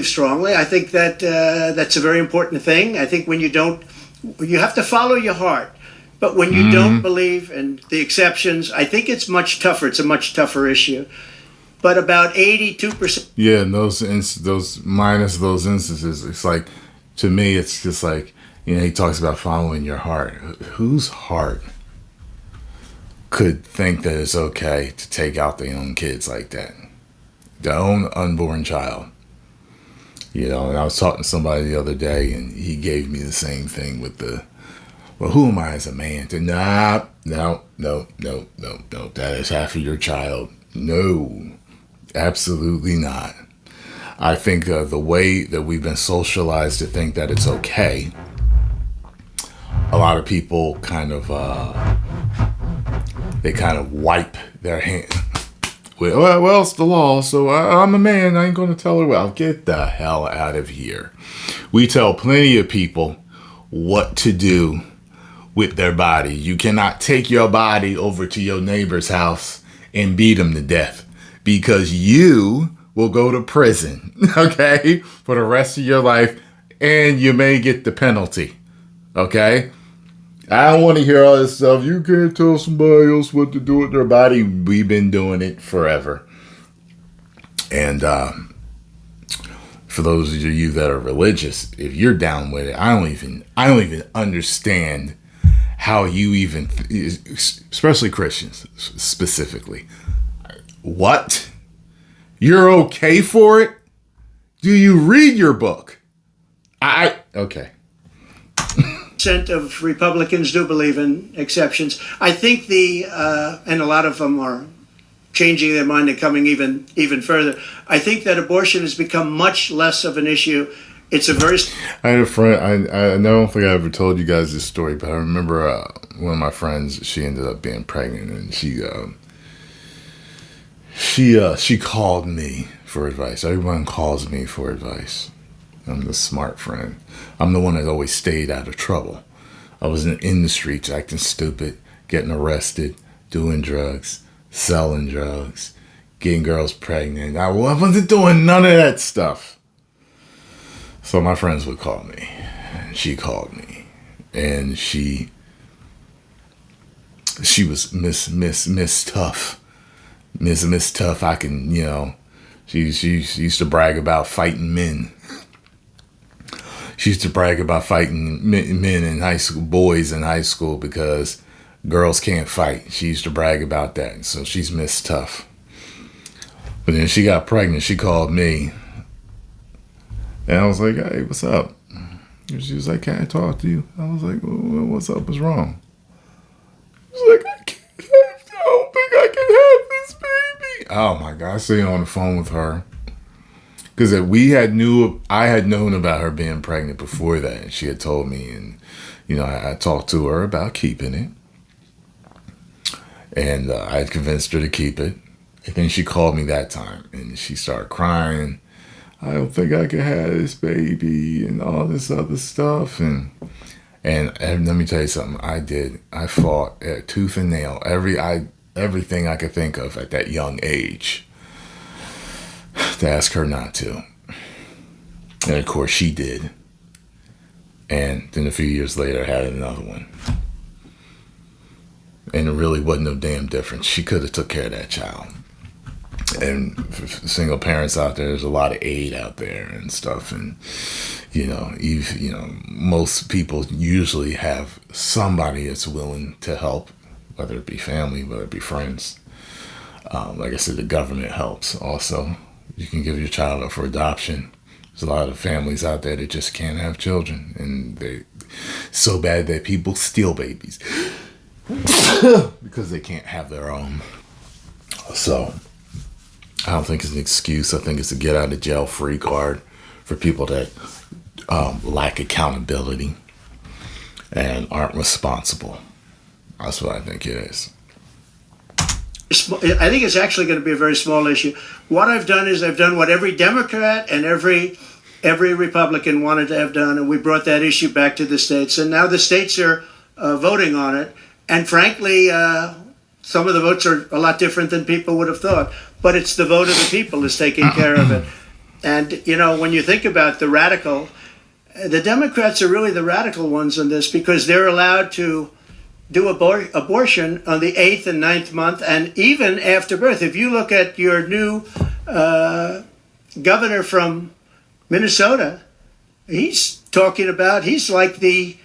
strongly. I think that that's a very important thing. I think when you have to follow your heart. But when you don't believe in the exceptions, I think it's much tougher. It's a much tougher issue. But about 82%. Yeah, and those minus those instances, it's like, to me, it's just like, he talks about following your heart. Whose heart could think that it's okay to take out their own kids like that? Their own unborn child. And I was talking to somebody the other day, and he gave me the same thing with well, who am I as a man to, no. That is half of your child. No, absolutely not. I think the way that we've been socialized to think that it's okay, a lot of people they kind of wipe their hand. Well, it's the law, so I'm a man. I ain't going to tell her, well, get the hell out of here. We tell plenty of people what to do with their body. You cannot take your body over to your neighbor's house and beat him to death, because you will go to prison, okay, for the rest of your life, and you may get the penalty, okay? I don't want to hear all this stuff. You can't tell somebody else what to do with their body. We've been doing it forever. And for those of you that are religious, if you're down with it, I don't even understand how you even, especially Christians specifically. What? You're okay for it? Do you read your book? Okay. Of Republicans do believe in exceptions. I think and a lot of them are changing their mind and coming even further. I think that abortion has become much less of an issue. It's a very... I had a friend, I don't think I ever told you guys this story, but I remember one of my friends, she ended up being pregnant, and she called me for advice. Everyone calls me for advice. I'm the smart friend. I'm the one that always stayed out of trouble. I wasn't in the streets acting stupid, getting arrested, doing drugs, selling drugs, getting girls pregnant. I wasn't doing none of that stuff. So my friends would call me. She called me. And she was Miss Tough. Miss Tough. I can, she used to brag about fighting men. She used to brag about fighting men in high school, boys in high school, because girls can't fight. She used to brag about that. So she's Miss Tough. But then she got pregnant. She called me. And I was like, hey, what's up? And she was like, can I talk to you? I was like, well, what's up? What's wrong? She was like, I don't think I can have this baby. Oh, my God. I stayed on the phone with her. Because I had known about her being pregnant before that. And she had told me, and, I talked to her about keeping it. And I had convinced her to keep it. And then she called me that time, and she started crying. I don't think I can have this baby and all this other stuff. And let me tell you something. I fought tooth and nail. Everything I could think of at that young age to ask her not to. And of course she did. And then a few years later I had another one. And it really wasn't no damn difference. She could have took care of that child. And for single parents out there, there's a lot of aid out there and stuff. And, most people usually have somebody that's willing to help, whether it be family, whether it be friends. Like I said, the government helps also. You can give your child up for adoption. There's a lot of families out there that just can't have children. And they so bad that people steal babies because they can't have their own. So I don't think it's an excuse. I think it's a get out of jail free card for people that lack accountability and aren't responsible. That's what I think it is. I think it's actually going to be a very small issue. What I've done is I've done what every Democrat and every Republican wanted to have done, and we brought that issue back to the states. And now the states are voting on it. And frankly, some of the votes are a lot different than people would have thought. But it's the vote of the people is taking care of it. And, when you think about the Democrats are really the radical ones in this, because they're allowed to do abortion on the 8th and 9th month, and even after birth. If you look at your new governor from Minnesota, he's like the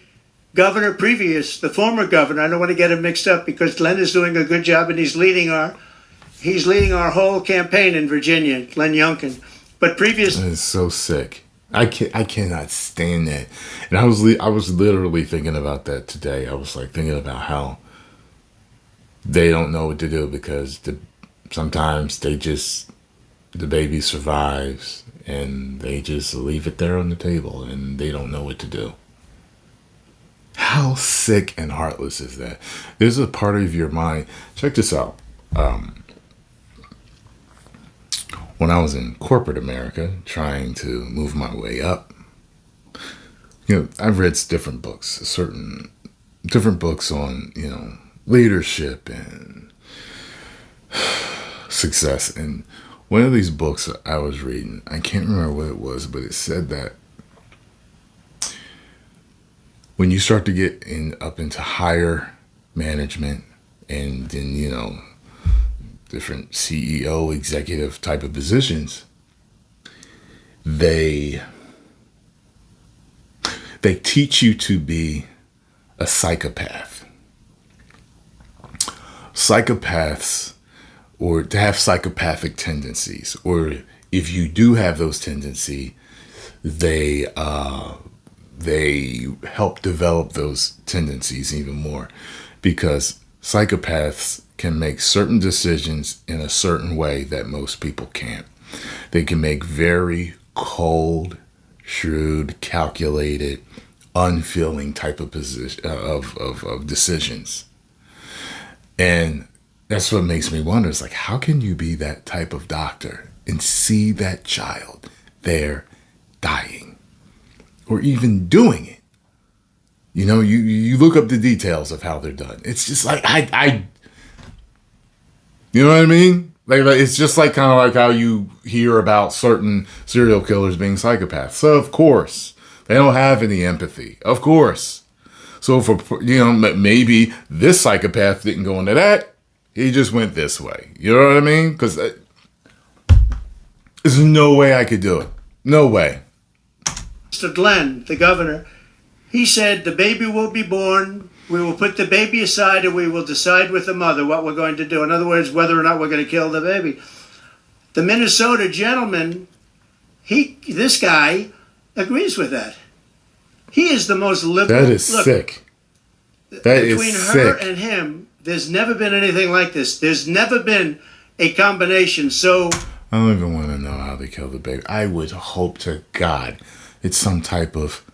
governor previous, the former governor. I don't want to get him mixed up, because Glenn is doing a good job, and he's leading our whole campaign in Virginia, Glenn Youngkin. But previous... That is so sick. I cannot stand that. And I was literally thinking about that today. I was like thinking about how they don't know what to do because sometimes the baby survives and they just leave it there on the table and they don't know what to do. How sick and heartless is that? There's a part of your mind. Check this out. When I was in corporate America trying to move my way up, I've read different books, different books on, leadership and success. And one of these books I was reading, I can't remember what it was, but it said that when you start to get up into higher management and then, different CEO, executive type of positions, they teach you to be a psychopath. Psychopaths, or to have psychopathic tendencies, or if you do have those tendencies, they help develop those tendencies even more, because psychopaths can make certain decisions in a certain way that most people can't. They can make very cold, shrewd, calculated, unfeeling type of of decisions. And that's what makes me wonder. It's like, how can you be that type of doctor and see that child there dying or even doing it? You look up the details of how they're done. It's just like, you know what I mean? Like it's just like kind of like how you hear about certain serial killers being psychopaths. So of course they don't have any empathy. Of course. So for maybe this psychopath didn't go into that. He just went this way. You know what I mean? Because there's no way I could do it. No way. Mr. Glenn, the governor, he said the baby will be born. We will put the baby aside and we will decide with the mother what we're going to do. In other words, whether or not we're going to kill the baby. The Minnesota gentleman, this guy agrees with that. He is the most liberal. That is sick. That is sick. Between her and him, there's never been anything like this. There's never been a combination so... I don't even want to know how they kill the baby. I would hope to God it's some type of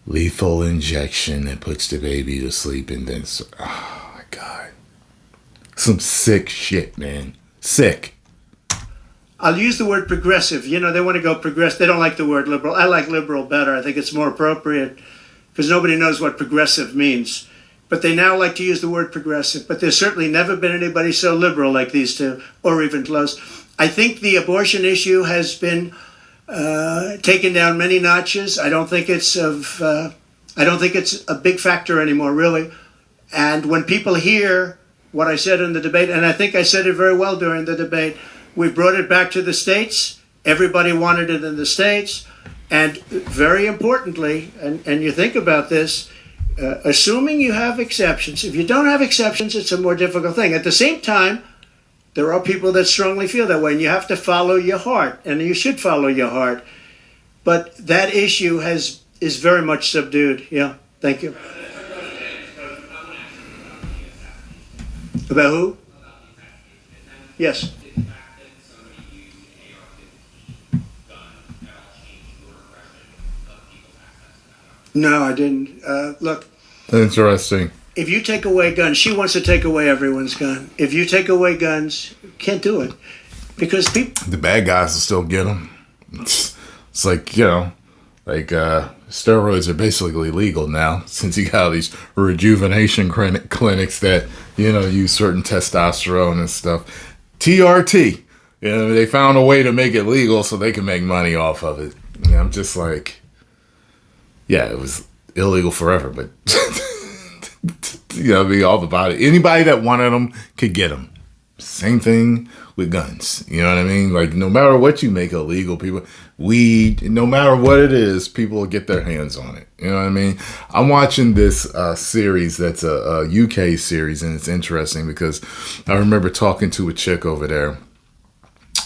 lethal injection that puts the baby to sleep and then... Oh, my God. Some sick shit, man. Sick. I'll use the word progressive. They want to go progressive. They don't like the word liberal. I like liberal better. I think it's more appropriate because nobody knows what progressive means. But they now like to use the word progressive. But there's certainly never been anybody so liberal like these two, or even close. I think the abortion issue has been taken down many notches. I don't think it's a big factor anymore, really. And when people hear what I said in the debate, and I think I said it very well during the debate, we brought it back to the states. Everybody wanted it in the states. And very importantly, and you think about this, assuming you have exceptions. If you don't have exceptions, it's a more difficult thing. At the same time, there are people that strongly feel that way, and you have to follow your heart, and you should follow your heart. But that issue is very much subdued. Yeah, thank you. About who? Yes. No, I didn't. Look. Interesting. If you take away guns, she wants to take away everyone's gun. If you take away guns, you can't do it. Because people... The bad guys will still get them. It's like, steroids are basically legal now since you got all these rejuvenation clinics that, use certain testosterone and stuff. TRT. They found a way to make it legal so they can make money off of it. And I'm just like, yeah, it was illegal forever, but... all the body. Anybody that wanted them could get them. Same thing with guns. You know what I mean? Like, no matter what you make illegal, weed, no matter what it is, people will get their hands on it. You know what I mean? I'm watching this series that's a UK series, and it's interesting because I remember talking to a chick over there,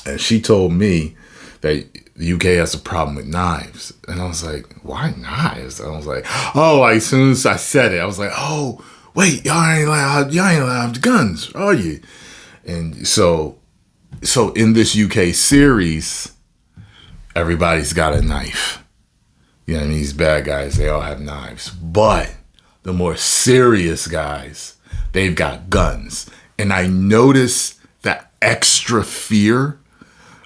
and she told me that the UK has a problem with knives. And I was like, why knives? I was like, oh, as soon as I said it, I was like, oh, wait, y'all ain't allowed to have guns, are you? And so in this UK series, everybody's got a knife. You know what I mean? These bad guys, they all have knives. But the more serious guys, they've got guns. And I noticed that extra fear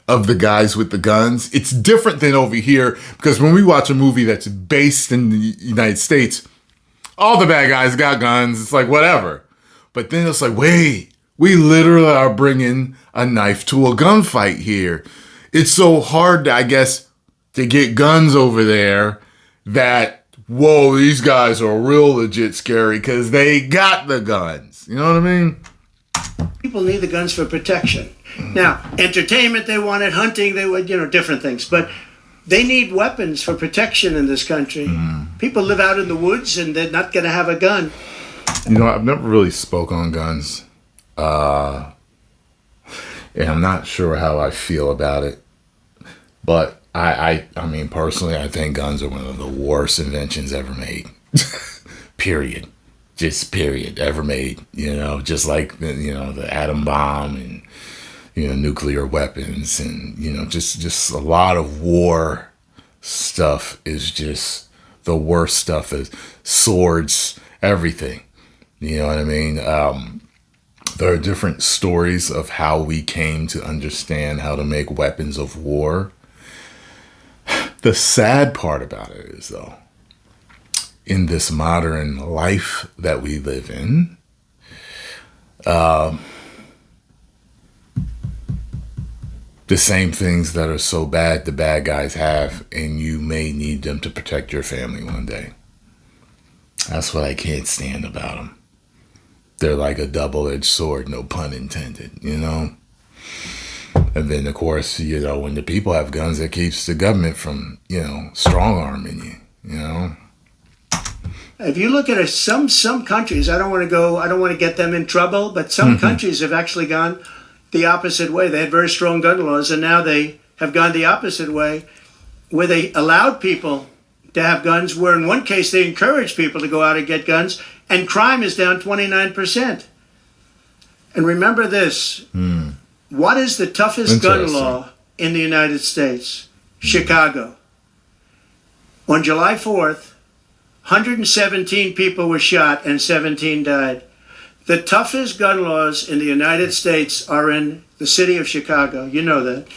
of the guys with the guns. It's different than over here, because when we watch a movie that's based in the United States, all the bad guys got guns. It's like, whatever. But then it's like, wait, we literally are bringing a knife to a gunfight here. It's so hard, I guess, to get guns over there that, whoa, these guys are real legit scary because they got the guns. You know what I mean? People need the guns for protection. Now, entertainment, they wanted, hunting, they would, different things. But they need weapons for protection in this country. People live out in the woods and they're not going to have a gun. I've never really spoke on guns. And I'm not sure how I feel about it. But I mean, personally, I think guns are one of the worst inventions ever made. Period. Just period. Ever made. Just like, the atom bomb and, nuclear weapons and, just a lot of war stuff is just the worst stuff. Is swords, everything. You know what I mean? There are different stories of how we came to understand how to make weapons of war. The sad part about it is, though, in this modern life that we live in, the same things that are so bad the bad guys have, and you may need them to protect your family one day. That's what I can't stand about them. They're like a double-edged sword, no pun intended, And then, of course, when the people have guns, it keeps the government from, strong-arming you, If you look at some countries, I don't want to get them in trouble, but some countries have actually gone the opposite way. They had very strong gun laws, and now they have gone the opposite way, where they allowed people to have guns, where in one case they encouraged people to go out and get guns, and crime is down 29%. And remember this, what is the toughest gun law in the United States? Chicago. On July 4th, 117 people were shot and 17 died. The toughest gun laws in the United States are in the city of Chicago. You know that.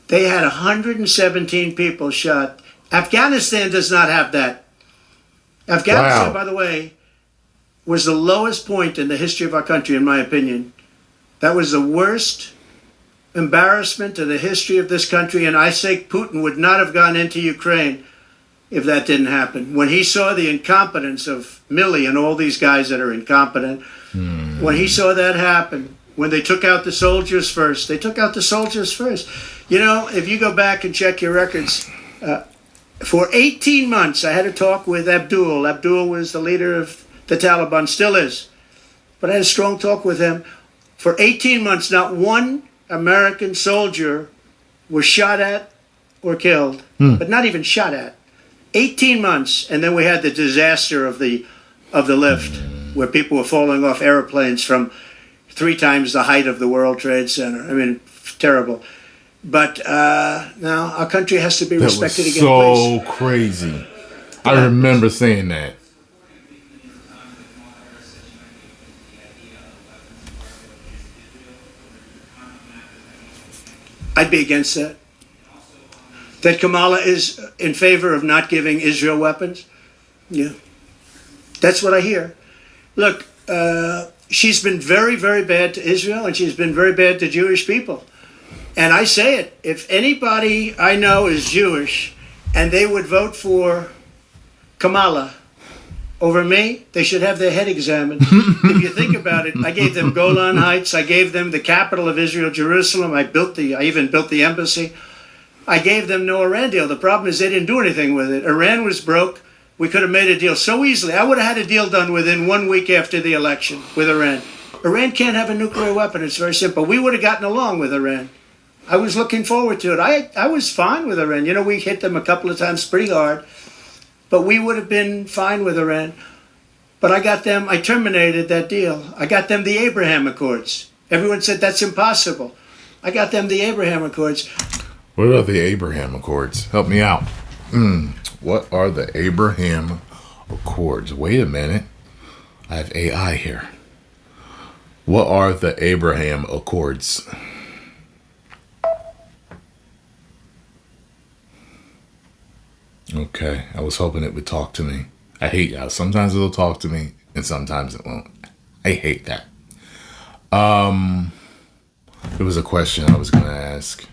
They had 117 people shot. Afghanistan does not have that. Afghanistan, by the way, was the lowest point in the history of our country, in my opinion. That was the worst embarrassment in the history of this country, and I say Putin would not have gone into Ukraine if that didn't happen. When he saw the incompetence of Milley and all these guys that are incompetent, when he saw that happen, when they took out the soldiers first, they took out the soldiers first. If you go back and check your records, for 18 months, I had a talk with Abdul. Abdul was the leader of the Taliban, still is. But I had a strong talk with him. For 18 months, not one American soldier was shot at or killed, but not even shot at. 18 months, and then we had the disaster of the lift, where people were falling off airplanes from 3 times the height of the World Trade Center. I mean, terrible. But now our country has to be respected again. So crazy. I remember saying that. I'd be against that. That Kamala is in favor of not giving Israel weapons. Yeah. That's what I hear. Look, she's been very, very bad to Israel, and she's been very bad to Jewish people. And I say it, if anybody I know is Jewish and they would vote for Kamala over me, they should have their head examined. If you think about it, I gave them Golan Heights, I gave them the capital of Israel, Jerusalem, I even built the embassy. I gave them no Iran deal. The problem is they didn't do anything with it. Iran was broke. We could have made a deal so easily. I would have had a deal done within 1 week after the election with Iran. Iran can't have a nuclear weapon. It's very simple. We would have gotten along with Iran. I was looking forward to it. I was fine with Iran. You know, we hit them a couple of times pretty hard, but we would have been fine with Iran. But I terminated that deal. I got them the Abraham Accords. Everyone said that's impossible. I got them the Abraham Accords. What are the Abraham Accords? Help me out. What are the Abraham Accords? Wait a minute. I have AI here. What are the Abraham Accords? Okay, I was hoping it would talk to me. I hate that. Sometimes it'll talk to me, and sometimes it won't. I hate that. There was a question I was going to ask,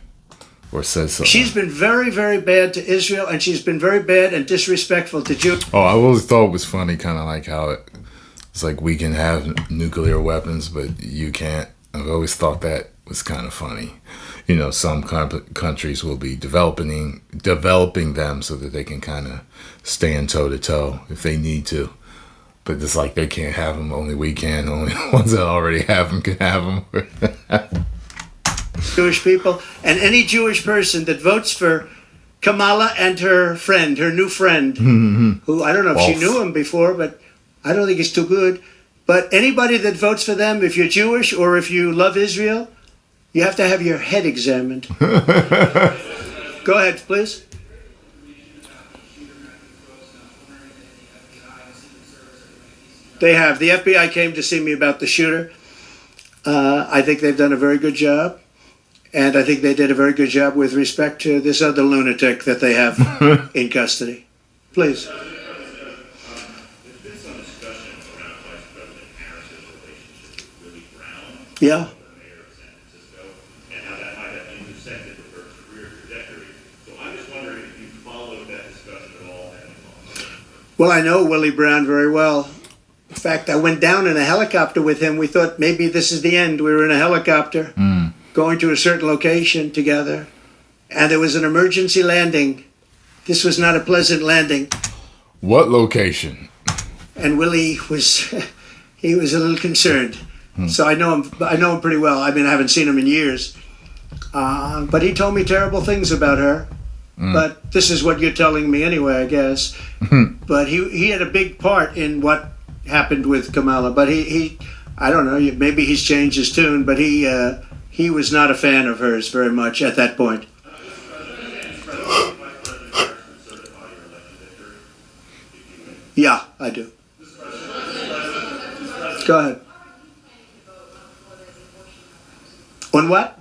or said something. She's been very, very bad to Israel, and she's been very bad and disrespectful to Jews. Oh, I always thought it was funny, kind of like how it's like we can have nuclear weapons, but you can't. I've always thought that was kind of funny. You know, some countries will be developing them so that they can kind of stand toe to toe if they need to. But it's like they can't have them, only we can. Only the ones that already have them can have them. Jewish people, and any Jewish person that votes for Kamala and her friend, her new friend, who I don't know if she knew him before, but I don't think he's too good. But anybody that votes for them, if you're Jewish or if you love Israel, you have to have your head examined. Go ahead, please. They have. The FBI came to see me about the shooter. I think they've done a very good job. And I think they did a very good job with respect to this other lunatic that they have in custody. Please. There's been some discussion around Vice President Harris's relationship with Willie Brown, Yeah. the mayor of San Francisco, and how that might have intersected with her career trajectory. So I'm just wondering if you followed that discussion at all. Well, I know Willie Brown very well. In fact, I went down in a helicopter with him. We thought maybe this is the end. We were in a helicopter going to a certain location together, and there was an emergency landing. This was not a pleasant landing. What location? And Willie was, he was a little concerned. So I know him pretty well. I mean, I haven't seen him in years. But he told me terrible things about her. But this is what you're telling me anyway, I guess. But he had a big part in what happened with Kamala. But he I don't know, maybe he's changed his tune, but he was not a fan of hers very much at that point. Yeah, I do. Go ahead. On what?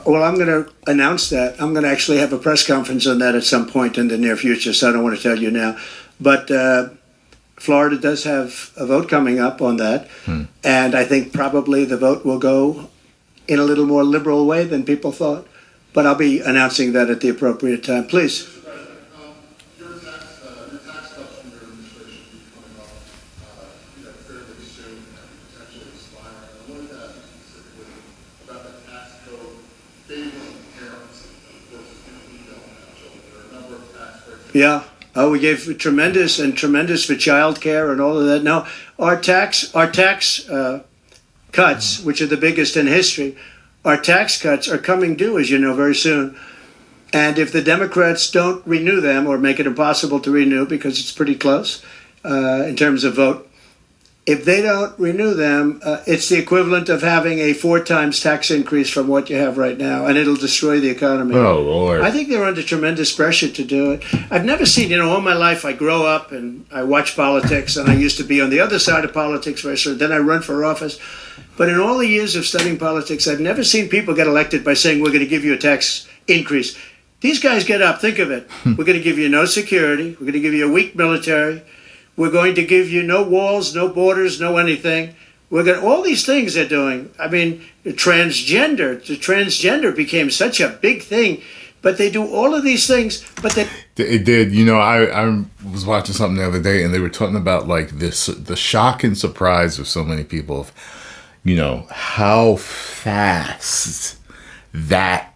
Well, I'm going to announce that. I'm going to actually have a press conference on that at some point in the near future, so I don't want to tell you now. But Florida does have a vote coming up on that, and I think probably the vote will go in a little more liberal way than people thought. But I'll be announcing that at the appropriate time. Please. Your tax cuts from your administration will be coming up fairly soon and potentially expiring. I wanted to ask you specifically about the tax code favoring parents. Of course, we don't have children. There are a number of tax breaks. Yeah. Oh, we gave tremendous for child care and all of that. No, our tax cuts, which are the biggest in history, our tax cuts are coming due, as you know, very soon. And if the Democrats don't renew them or make it impossible to renew because it's pretty close in terms of vote, if they don't renew them, it's the equivalent of having a 4 times tax increase from what you have right now, and it'll destroy the economy. Oh, Lord. I think they're under tremendous pressure to do it. I've never seen, all my life I grow up and I watch politics, and I used to be on the other side of politics, then I run for office. But in all the years of studying politics, I've never seen people get elected by saying, we're going to give you a tax increase. These guys get up, think of it. We're going to give you no security. We're going to give you a weak military. We're going to give you no walls, no borders, no anything. All these things they're doing. I mean, the transgender became such a big thing. But they do all of these things, but they... It did. I was watching something the other day, and they were talking about, like, the shock and surprise of so many people of, how fast that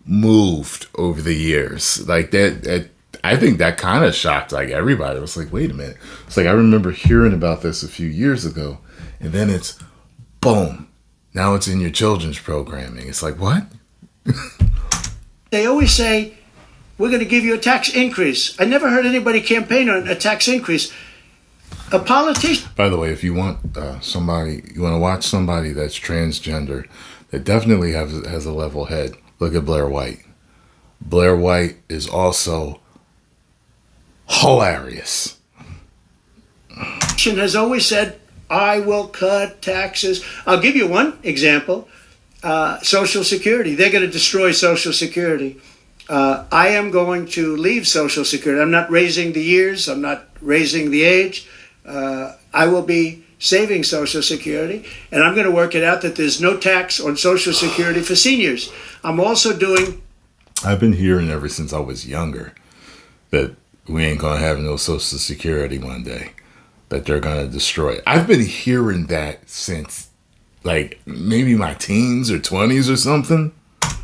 moved over the years. Like, that I think that kind of shocked, like, everybody. It was like, wait a minute. It's like, I remember hearing about this a few years ago, and then it's boom, now it's in your children's programming. It's like, what? They always say, we're going to give you a tax increase. I never heard anybody campaign on a tax increase. A politician. By the way, if you want you want to watch somebody that's transgender, that definitely has a level head, look at Blair White. Blair White is also hilarious. Has always said, I will cut taxes. I'll give you one example. Social Security. They're going to destroy Social Security. I am going to leave Social Security. I'm not raising the years. I'm not raising the age. I will be saving Social Security, and I'm going to work it out that there's no tax on Social Security for seniors. I'm also doing... I've been hearing ever since I was younger that we ain't going to have no Social Security one day, that they're going to destroy it. I've been hearing that since like maybe my teens or 20s or something.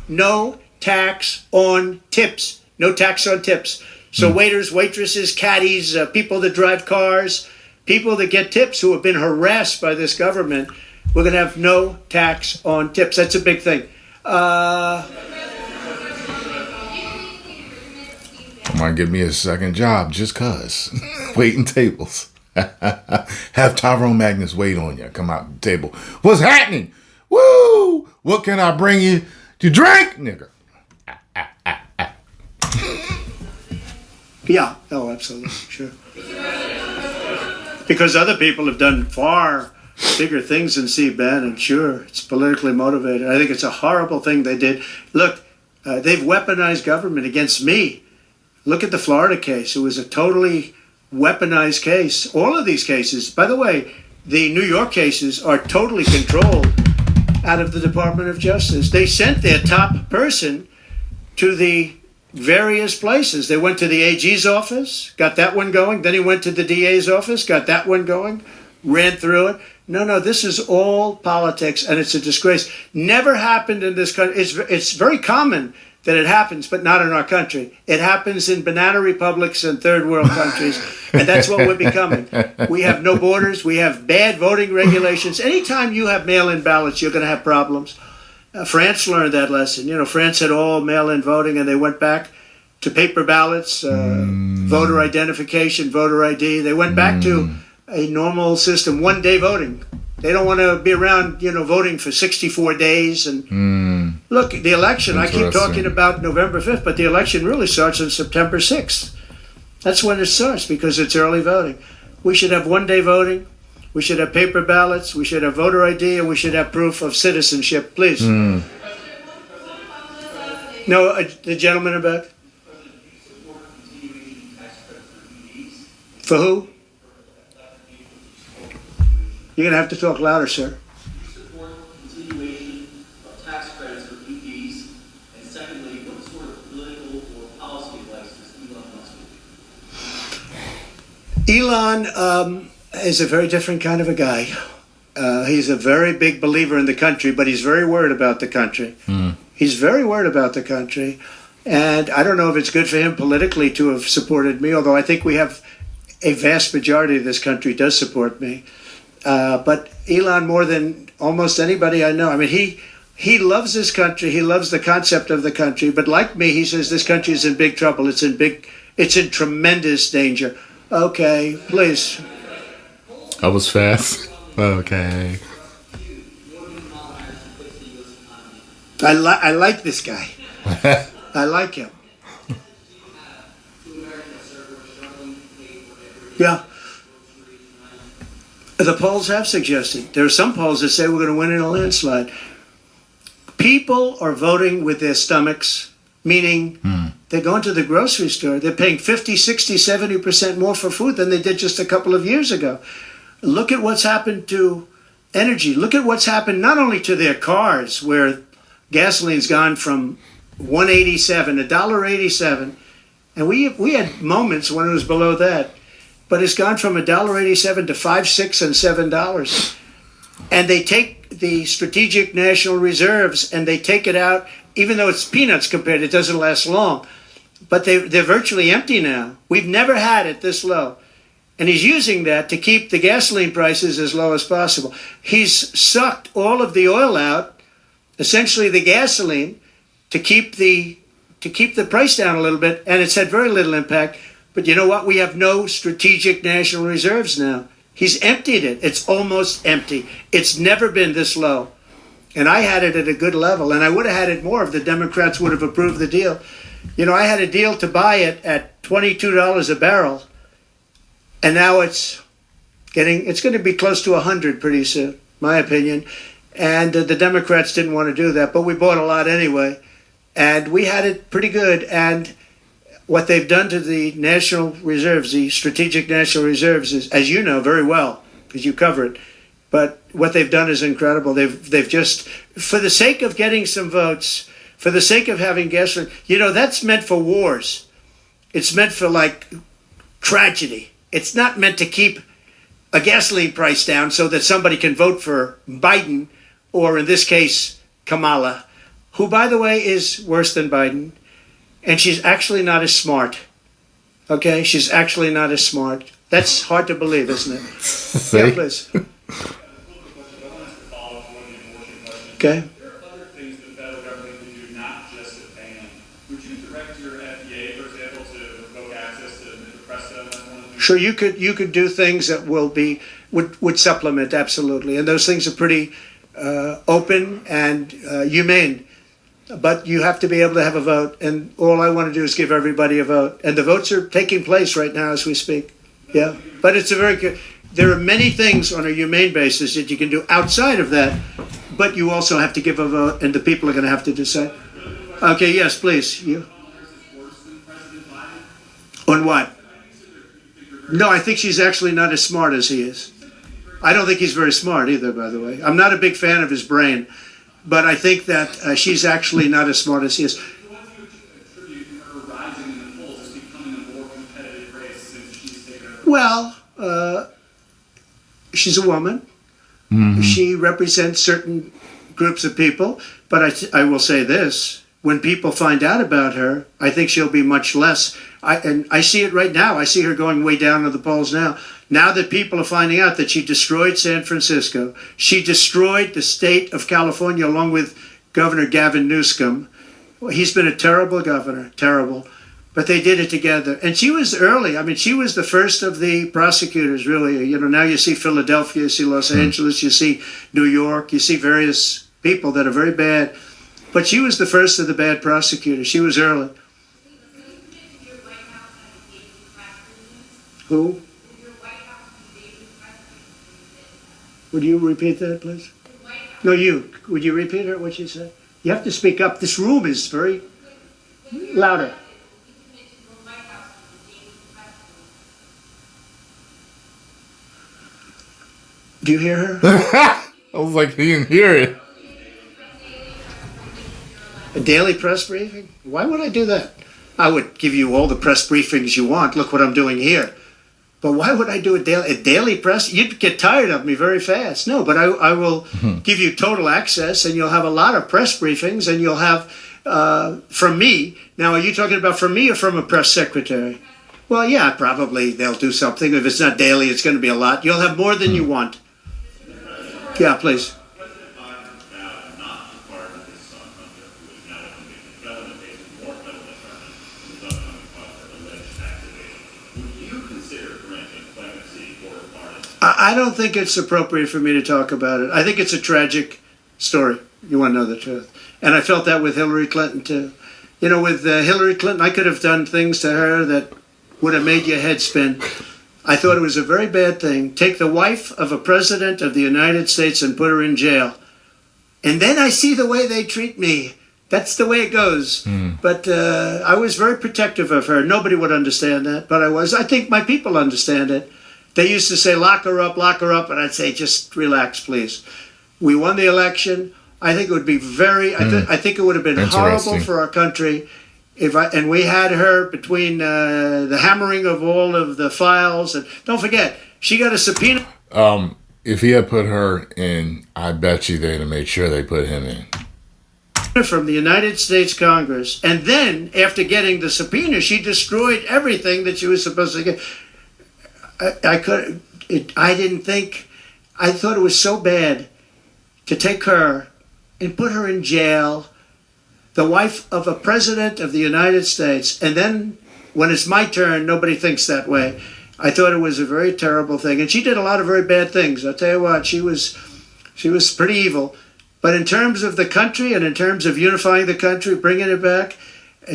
No tax on tips. No tax on tips. So waiters, waitresses, caddies, people that drive cars, people that get tips who have been harassed by this government, we're going to have no tax on tips. That's a big thing. I might give me a second job just cause. Waiting tables. Have Tyrone Magnus wait on you. Come out the table. What's happening? Woo! What can I bring you to drink, nigga? Yeah. Oh, absolutely. Sure. Because other people have done far bigger things than Steve Bannon. Sure, it's politically motivated. I think it's a horrible thing they did. Look, they've weaponized government against me. Look at the Florida case. It was a totally weaponized case. All of these cases, by the way, the New York cases are totally controlled out of the Department of Justice. They sent their top person to the various places. They went to the AG's office, got that one going. Then he went to the DA's office, got that one going, ran through it. No, this is all politics, and it's a disgrace. Never happened in this country. It's very common that it happens, but not in our country. It happens in banana republics and third world countries, and that's what we're becoming. We have no borders. We have bad voting regulations. Anytime you have mail-in ballots, you're going to have problems. France learned that lesson. You know, France had all mail-in voting, and they went back to paper ballots, voter identification, voter ID. They went back to a normal system, one-day voting. They don't want to be around, voting for 64 days. And look, the election, I keep talking about November 5th, but the election really starts on September 6th. That's when it starts because it's early voting. We should have one-day voting. We should have paper ballots. We should have voter ID, and we should have proof of citizenship, please. No, the gentleman about? For who? You're going to have to talk louder, sir. Do you support continuation of tax credits for EVs? And secondly, what sort of political or policy advice does Elon Musk give? Elon is a very different kind of a guy. He's a very big believer in the country, but he's very worried about the country. He's very worried about the country. And I don't know if it's good for him politically to have supported me, although I think we have a vast majority of this country does support me. But Elon, more than almost anybody I know, I mean, he loves this country. He loves the concept of the country. But like me, he says this country is in big trouble. It's in tremendous danger. Okay, please. I was fast. Okay. I like this guy. I like him. Yeah. The polls have suggested. There are some polls that say we're going to win in a landslide. People are voting with their stomachs, meaning they're going to the grocery store. They're paying 50, 60, 70% more for food than they did just a couple of years ago. Look at what's happened to energy. Look at what's happened not only to their cars, where gasoline's gone from $1.87, and we had moments when it was below that. But it's gone from $1.87 to $5, $6, and $7. And they take the strategic national reserves and they take it out, even though it's peanuts compared, it doesn't last long. But they're virtually empty now. We've never had it this low. And he's using that to keep the gasoline prices as low as possible. He's sucked all of the oil out, essentially the gasoline, to keep the price down a little bit, and it's had very little impact. But you know what? We have no strategic national reserves now. He's emptied it. It's almost empty. It's never been this low. And I had it at a good level, and I would have had it more if the Democrats would have approved the deal. You know, I had a deal to buy it at $22 a barrel, and now it's going to be close to 100 pretty soon, my opinion. And the Democrats didn't want to do that, but we bought a lot anyway, and we had it pretty good. And what they've done to the national reserves, the strategic national reserves, is, as you know very well, because you cover it, but what they've done is incredible. They've just, for the sake of getting some votes, for the sake of having gasoline, you know, that's meant for wars. It's meant for, like, tragedy. It's not meant to keep a gasoline price down so that somebody can vote for Biden, or in this case, Kamala, who, by the way, is worse than Biden. And she's actually not as smart. Okay? She's actually not as smart. That's hard to believe, isn't it? Yeah, please. Okay. There are other things the federal government can do, not just a ban. Would you direct your FDA, for example, to revoke access to the press? Sure, you could do things that would supplement, absolutely, and those things are pretty open and humane. But you have to be able to have a vote, and all I want to do is give everybody a vote, and the votes are taking place right now as we speak. Yeah, but it's a very good. There are many things on a humane basis that you can do outside of that, but you also have to give a vote, and the people are going to have to decide. Okay, yes, please. You. On what? No, I think she's actually not as smart as he is. I don't think he's very smart either, by the way. I'm not a big fan of his brain, but I think that she's actually not as smart as he is. Well, she's a woman. Mm-hmm. She represents certain groups of people, but I will say this. When people find out about her, I think she'll be much less. And I see it right now. I see her going way down to the polls now. Now that people are finding out that she destroyed San Francisco, she destroyed the state of California along with Governor Gavin Newsom. He's been a terrible governor, terrible. But they did it together. And she was early. I mean, she was the first of the prosecutors, really. You know, now you see Philadelphia, you see Los Angeles, you see New York, you see various people that are very bad. But she was the first of the bad prosecutors. She was early. Who? Would you repeat that, please? No, you. Would you repeat her, what she said? You have to speak up. This room is very louder. Do you hear her? I was like, he didn't hear it. A daily press briefing? Why would I do that? I would give you all the press briefings you want. Look what I'm doing here. But why would I do a daily press? You'd get tired of me very fast. No, but I will give you total access, and you'll have a lot of press briefings, and you'll have from me. Now, are you talking about from me or from a press secretary? Well, yeah, probably they'll do something. If it's not daily, it's going to be a lot. You'll have more than you want. Yeah, please. I don't think it's appropriate for me to talk about it. I think it's a tragic story. You want to know the truth. And I felt that with Hillary Clinton, too. You know, with Hillary Clinton, I could have done things to her that would have made your head spin. I thought it was a very bad thing. Take the wife of a president of the United States and put her in jail. And then I see the way they treat me. That's the way it goes. But I was very protective of her. Nobody would understand that, but I was. I think my people understand it. They used to say, lock her up, and I'd say, just relax, please. We won the election. I think it would be I think it would have been horrible for our country and we had her between the hammering of all of the files. And don't forget, she got a subpoena. If he had put her in, I bet you they'd have made sure they put him in. From the United States Congress. And then, after getting the subpoena, she destroyed everything that she was supposed to get. I could. I didn't think. I thought it was so bad to take her and put her in jail, the wife of a president of the United States, and then when it's my turn, nobody thinks that way. I thought it was a very terrible thing, and she did a lot of very bad things. I'll tell you what, she was pretty evil. But in terms of the country and in terms of unifying the country, bringing it back,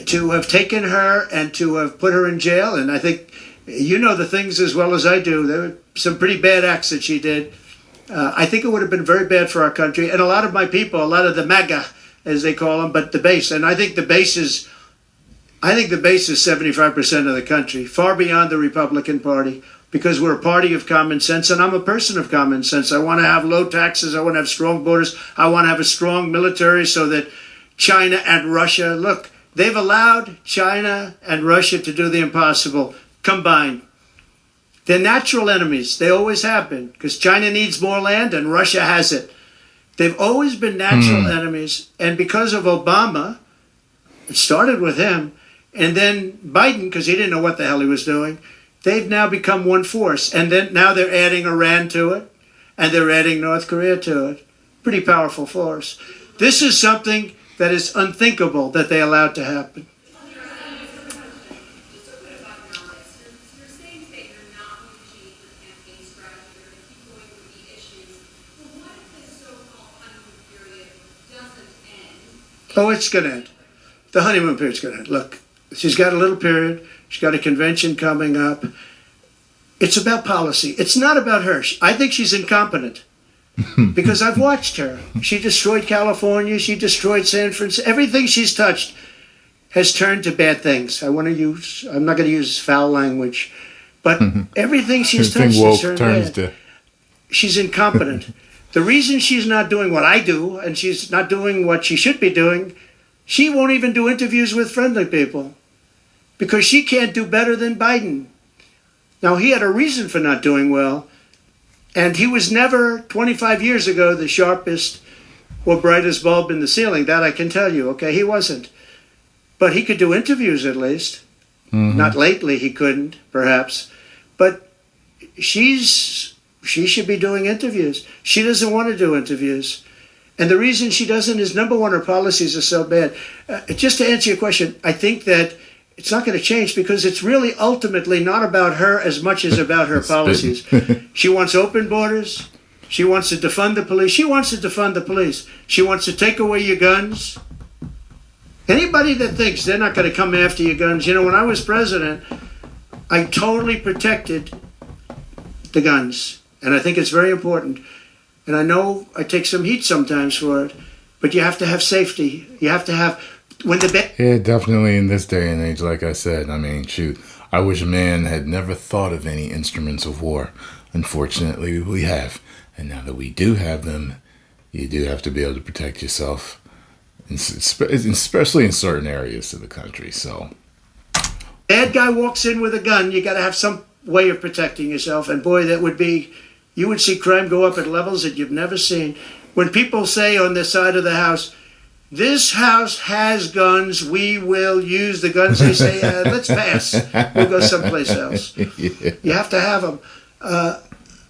to have taken her and to have put her in jail, and I think you know the things as well as I do. There were some pretty bad acts that she did. I think it would have been very bad for our country. And a lot of my people, a lot of the MAGA, as they call them, but the base. And I think the base is 75% of the country, far beyond the Republican Party, because we're a party of common sense, and I'm a person of common sense. I want to have low taxes. I want to have strong borders. I want to have a strong military so that China and Russia, look, they've allowed China and Russia to do the impossible combined. They're natural enemies. They always have been, because China needs more land and Russia has it. They've always been natural enemies. And because of Obama, it started with him, and then Biden, because he didn't know what the hell he was doing, they've now become one force. And then now they're adding Iran to it, and they're adding North Korea to it. Pretty powerful force. This is something that is unthinkable that they allowed to happen. Oh, it's going to end. The honeymoon period's going to end. Look, she's got a little period. She's got a convention coming up. It's about policy. It's not about her. I think she's incompetent because I've watched her. She destroyed California. She destroyed San Francisco. Everything she's touched has turned to bad things. I'm not going to use foul language, but everything she's touched has turned bad. She's incompetent. The reason she's not doing what I do, and she's not doing what she should be doing, she won't even do interviews with friendly people because she can't do better than Biden. Now, he had a reason for not doing well, and he was never, 25 years ago, the sharpest or brightest bulb in the ceiling. That I can tell you, okay? He wasn't. But he could do interviews at least. Not lately, he couldn't, perhaps. But she should be doing interviews. She doesn't want to do interviews. And the reason she doesn't is, number one, her policies are so bad. Just to answer your question, I think that it's not going to change because it's really ultimately not about her as much as about her policies. She wants open borders. She wants to defund the police. She wants to defund the police. She wants to take away your guns. Anybody that thinks they're not going to come after your guns, when I was president, I totally protected the guns. And I think it's very important. And I know I take some heat sometimes for it, but you have to have safety. You have to have yeah, definitely in this day and age, like I said. I mean, shoot, I wish man had never thought of any instruments of war. Unfortunately, we have. And now that we do have them, you do have to be able to protect yourself, especially in certain areas of the country. So, bad guy walks in with a gun, you got to have some way of protecting yourself. And boy, you would see crime go up at levels that you've never seen. When people say on the side of the house, this house has guns, we will use the guns, they say, let's pass. We'll go someplace else. Yeah. You have to have them.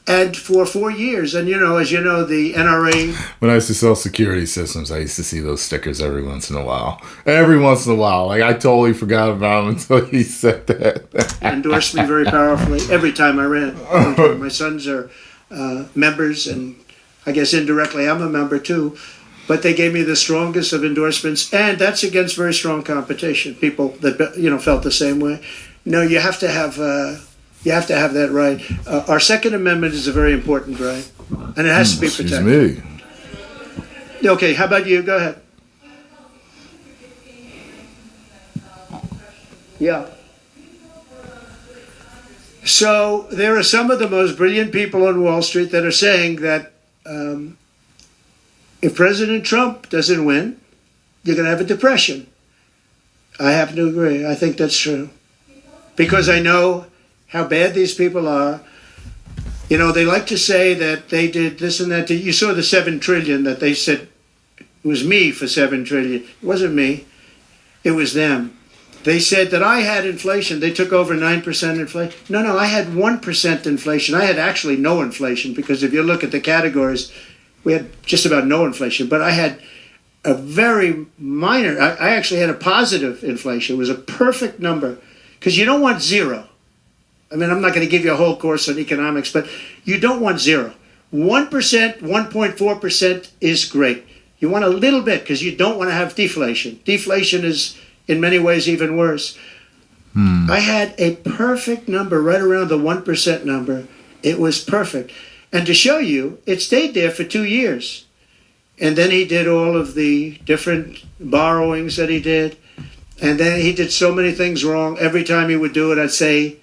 And for 4 years, and as you know, the NRA... When I used to sell security systems, I used to see those stickers every once in a while. Every once in a while. Like, I totally forgot about them until he said that. Endorsed me very powerfully every time I ran. My sons are members, and I guess indirectly I'm a member too. But they gave me the strongest of endorsements, and that's against very strong competition. People that felt the same way. No, you have to have that right. Our Second Amendment is a very important right, and it has to be protected. Excuse me. Okay, how about you? Go ahead. Yeah. So there are some of the most brilliant people on Wall Street that are saying that if President Trump doesn't win, you're going to have a depression. I happen to agree. I think that's true. Because I know how bad these people are. They like to say that they did this and that. You saw the $7 trillion that they said it was me for $7 trillion. It wasn't me. It was them. They said that I had inflation. They took over 9% inflation. No, I had 1% inflation. I had actually no inflation, because if you look at the categories, we had just about no inflation. But I had a very minor, I actually had a positive inflation. It was a perfect number, because you don't want zero. I mean, I'm not going to give you a whole course on economics, but you don't want zero. 1%, 1.4% is great. You want a little bit, because you don't want to have deflation. Deflation is, in many ways, even worse. I had a perfect number right around the 1% number. It was perfect. And to show you, it stayed there for 2 years. And then he did all of the different borrowings that he did. And then he did so many things wrong. Every time he would do it, I'd say,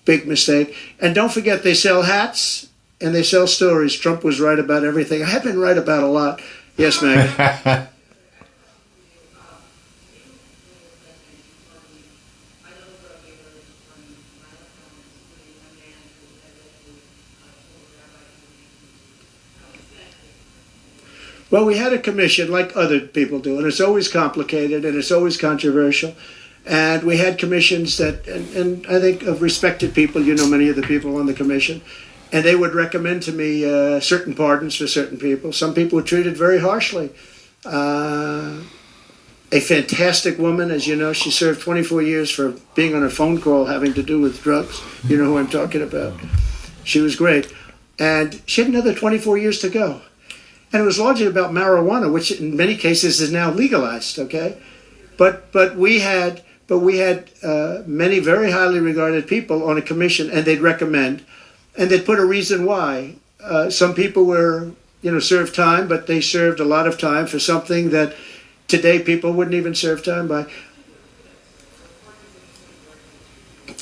big mistake. And don't forget, they sell hats and they sell stories. Trump was right about everything. I have been right about a lot. Yes, Magnus. Well, we had a commission like other people do, and it's always complicated and it's always controversial. And we had commissions that, and I think of respected people, you know many of the people on the commission, and they would recommend to me certain pardons for certain people. Some people were treated very harshly. A fantastic woman, as you know, she served 24 years for being on a phone call having to do with drugs. You know who I'm talking about. She was great. And she had another 24 years to go. And it was largely about marijuana, which in many cases is now legalized, okay? But we had many very highly regarded people on a commission, and they'd recommend, and they'd put a reason why. Some people were, served time, but they served a lot of time for something that today people wouldn't even serve time by.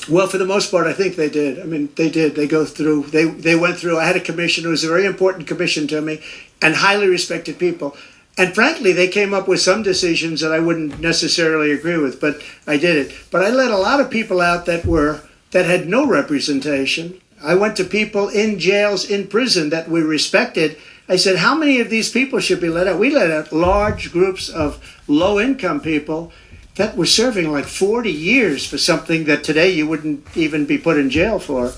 Well, for the most part, I think they did. I mean, they did. They go through. They went through. I had a commission. It was a very important commission to me, and highly respected people. And frankly, they came up with some decisions that I wouldn't necessarily agree with, but I did it. But I let a lot of people out that had no representation. I went to people in jails, in prison that we respected. I said, how many of these people should be let out? We let out large groups of low-income people that were serving like 40 years for something that today you wouldn't even be put in jail for.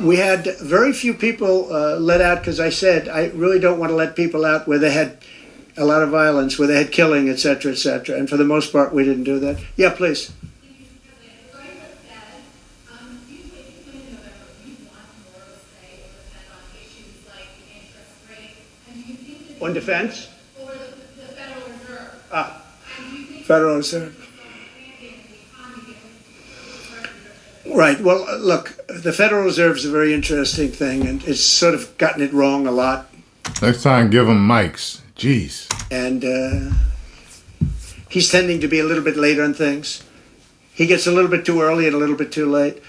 We had very few people let out because I said, I really don't want to let people out where they had a lot of violence, where they had killing, et cetera, et cetera. And for the most part, we didn't do that. Yeah, please. On defense? Or the Federal Reserve. Federal Reserve. Right. Well, look, the Federal Reserve is a very interesting thing, and it's sort of gotten it wrong a lot. Next time, give them mics. Jeez. And he's tending to be a little bit late on things. He gets a little bit too early and a little bit too late.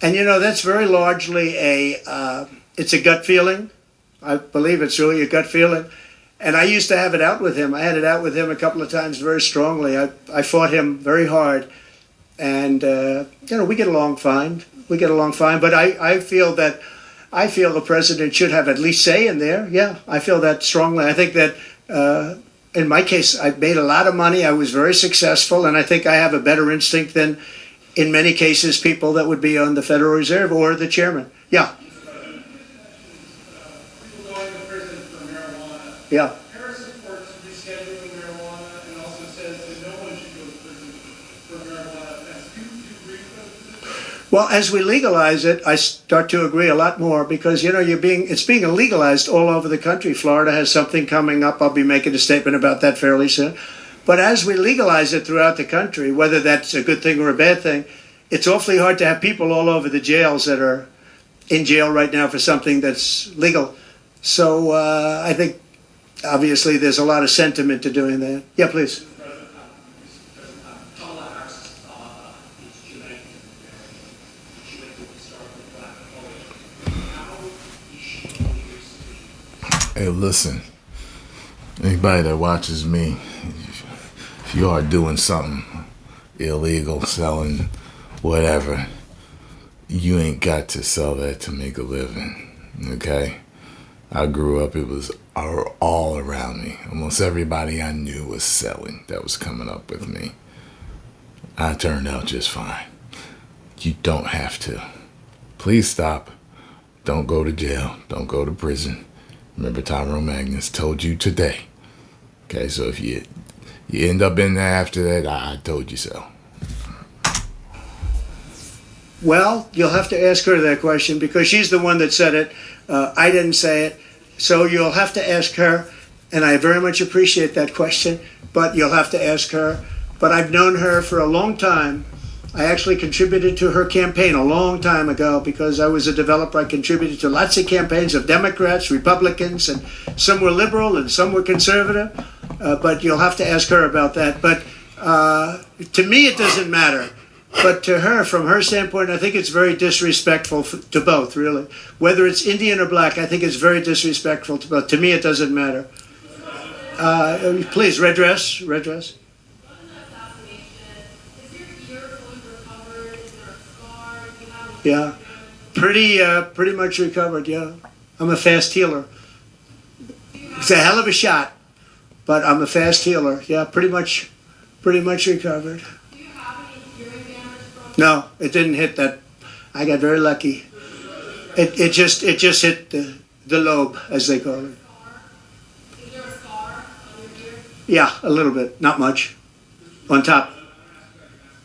And, that's very largely it's a gut feeling. I believe it's really a gut feeling. And I used to have it out with him. I had it out with him a couple of times very strongly. I fought him very hard. And, we get along fine. But I feel that the president should have at least say in there. Yeah, I feel that strongly. I think that in my case, I made a lot of money. I was very successful. And I think I have a better instinct than, in many cases, people that would be on the Federal Reserve or the chairman. Yeah. People going to prison for marijuana. Yeah. Harris supports rescheduling marijuana and also says that no one should go to prison for marijuana offense. Do you agree with those positions? Well, as we legalize it, I start to agree a lot more because, it's being legalized all over the country. Florida has something coming up. I'll be making a statement about that fairly soon. But as we legalize it throughout the country, whether that's a good thing or a bad thing, it's awfully hard to have people all over the jails that are in jail right now for something that's legal. So I think, obviously, there's a lot of sentiment to doing that. Yeah, please. Hey, listen. Anybody that watches me, if you are doing something illegal, selling whatever, you ain't got to sell that to make a living, okay? I grew up, it was are all around me. Almost everybody I knew was selling that was coming up with me. I turned out just fine. You don't have to. Please stop. Don't go to jail. Don't go to prison. Remember, Tyrone Magnus told you today. Okay, so if you end up in there after that, I told you so. Well, you'll have to ask her that question because she's the one that said it. I didn't say it. So you'll have to ask her, and I very much appreciate that question, but you'll have to ask her. But I've known her for a long time. I actually contributed to her campaign a long time ago because I was a developer. I contributed to lots of campaigns of Democrats, Republicans, and some were liberal and some were conservative. But you'll have to ask her about that. But to me, it doesn't matter. But to her, from her standpoint, I think it's very disrespectful to both, really. Whether it's Indian or black, I think it's very disrespectful to both. To me, it doesn't matter. Please, red dress. Yeah, pretty much recovered, yeah. I'm a fast healer. It's a hell of a shot, but I'm a fast healer. Yeah, pretty much recovered. Do you have any hearing damage from? No, it didn't hit that. I got very lucky. It just hit the lobe, as they call it. Is there a scar on your ear? Yeah, a little bit, not much. On top.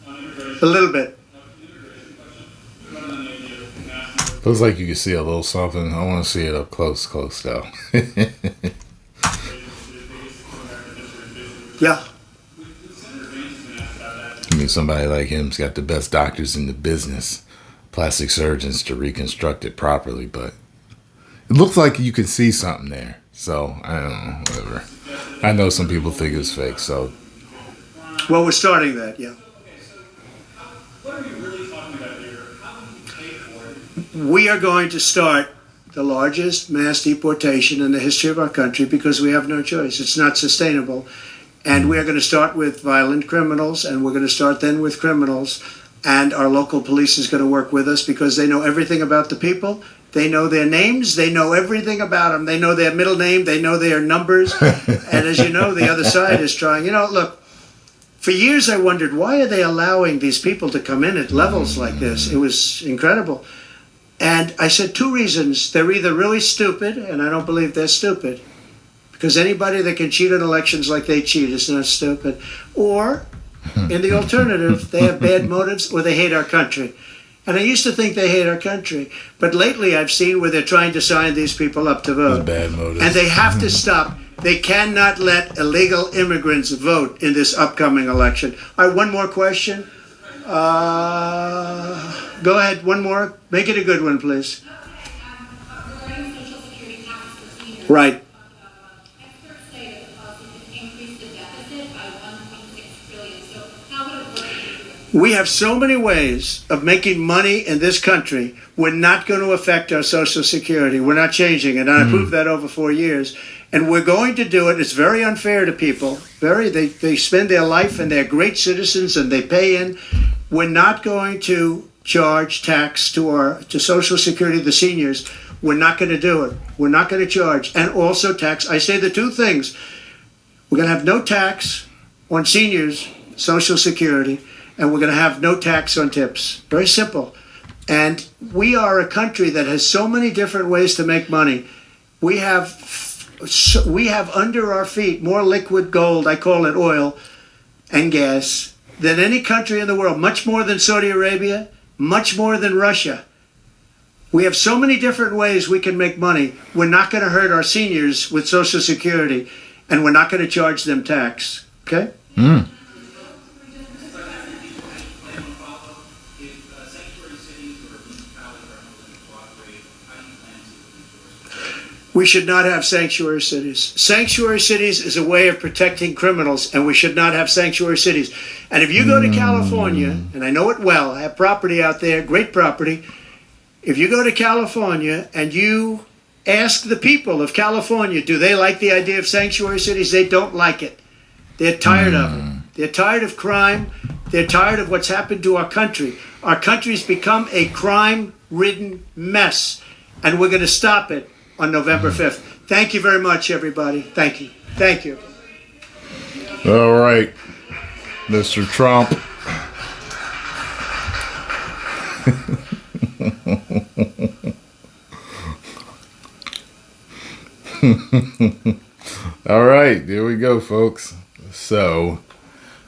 A little bit. Looks like you can see a little something. I want to see it up close though. Yeah. I mean, somebody like him's got the best doctors in the business, plastic surgeons, to reconstruct it properly, but it looks like you can see something there. So, I don't know, whatever. I know some people think it's fake, so. Well, we're starting that, yeah. What are we really talking about here? How do you pay for it? We are going to start the largest mass deportation in the history of our country because we have no choice. It's not sustainable. And we are going to start with violent criminals, and we're going to start then with criminals. And our local police is going to work with us because they know everything about the people. They know their names. They know everything about them. They know their middle name. They know their numbers. And as you know, the other side is trying. Look, for years I wondered, why are they allowing these people to come in at levels like this? It was incredible. And I said two reasons. They're either really stupid, and I don't believe they're stupid, because anybody that can cheat on elections like they cheat is not stupid. Or, in the alternative, they have bad motives or they hate our country. And I used to think they hate our country. But lately I've seen where they're trying to sign these people up to vote. Bad motives. And they have to stop. They cannot let illegal immigrants vote in this upcoming election. All right, one more question. Go ahead, one more. Make it a good one, please. Regarding Social Security taxes for seniors. Right. Experts say that the policy could increase the deficit by $1.6 trillion. So how would it work? We have so many ways of making money in this country. We're not going to affect our Social Security. We're not changing it. And I proved that over 4 years. And we're going to do it. It's very unfair to people. They spend their life and they're great citizens and they pay in. We're not going to charge tax to Social Security, the seniors. We're not going to do it. We're not going to charge. And also tax. I say the two things. We're going to have no tax on seniors, Social Security, and we're going to have no tax on tips. Very simple. And we are a country that has so many different ways to make money. We have under our feet more liquid gold, I call it oil, and gas, than any country in the world, much more than Saudi Arabia, much more than Russia. We have so many different ways we can make money. We're not going to hurt our seniors with Social Security, and we're not going to charge them tax. Okay? We should not have sanctuary cities. Sanctuary cities is a way of protecting criminals, and we should not have sanctuary cities. And if you go to California, and I know it well, I have property out there, great property. If you go to California and you ask the people of California, do they like the idea of sanctuary cities? They don't like it. They're tired of it. They're tired of crime. They're tired of what's happened to our country. Our country's become a crime-ridden mess, and we're going to stop it on November 5th. Thank you very much, everybody. Thank you. Thank you. All right, Mr. Trump. All right, there we go, folks. So,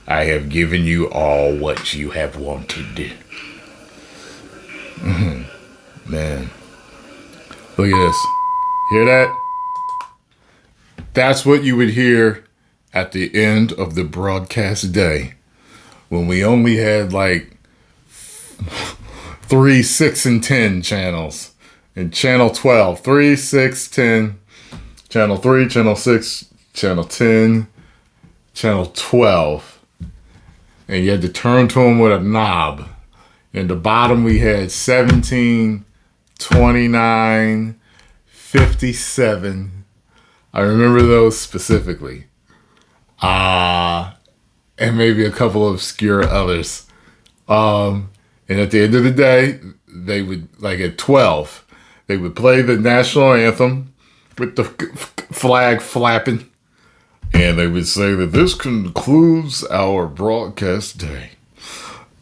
I have given you all what you have wanted. Man, look at this. Hear that? That's what you would hear at the end of the broadcast day when we only had like 3, 6, and 10 channels. And channel 12, 3, 6, 10, channel 3, channel 6, channel 10, channel 12. And you had to turn to them with a knob. In the bottom we had 17, 29, 57. I remember those specifically. And maybe a couple of obscure others. And at the end of the day, they would, like at 12, they would play the national anthem with the flag flapping. And they would say that this concludes our broadcast day.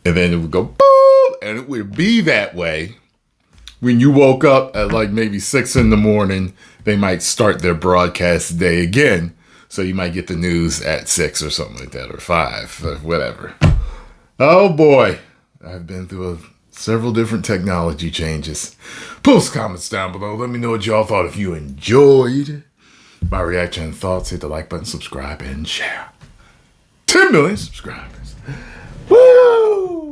And then it would go boom, and it would be that way. When you woke up at like maybe 6 in the morning, they might start their broadcast day again. So you might get the news at 6 or something like that, or 5, or whatever. Oh boy, I've been through several different technology changes. Post comments down below. Let me know what y'all thought. If you enjoyed my reaction and thoughts, hit the like button, subscribe, and share. 10 million subscribers. Woo!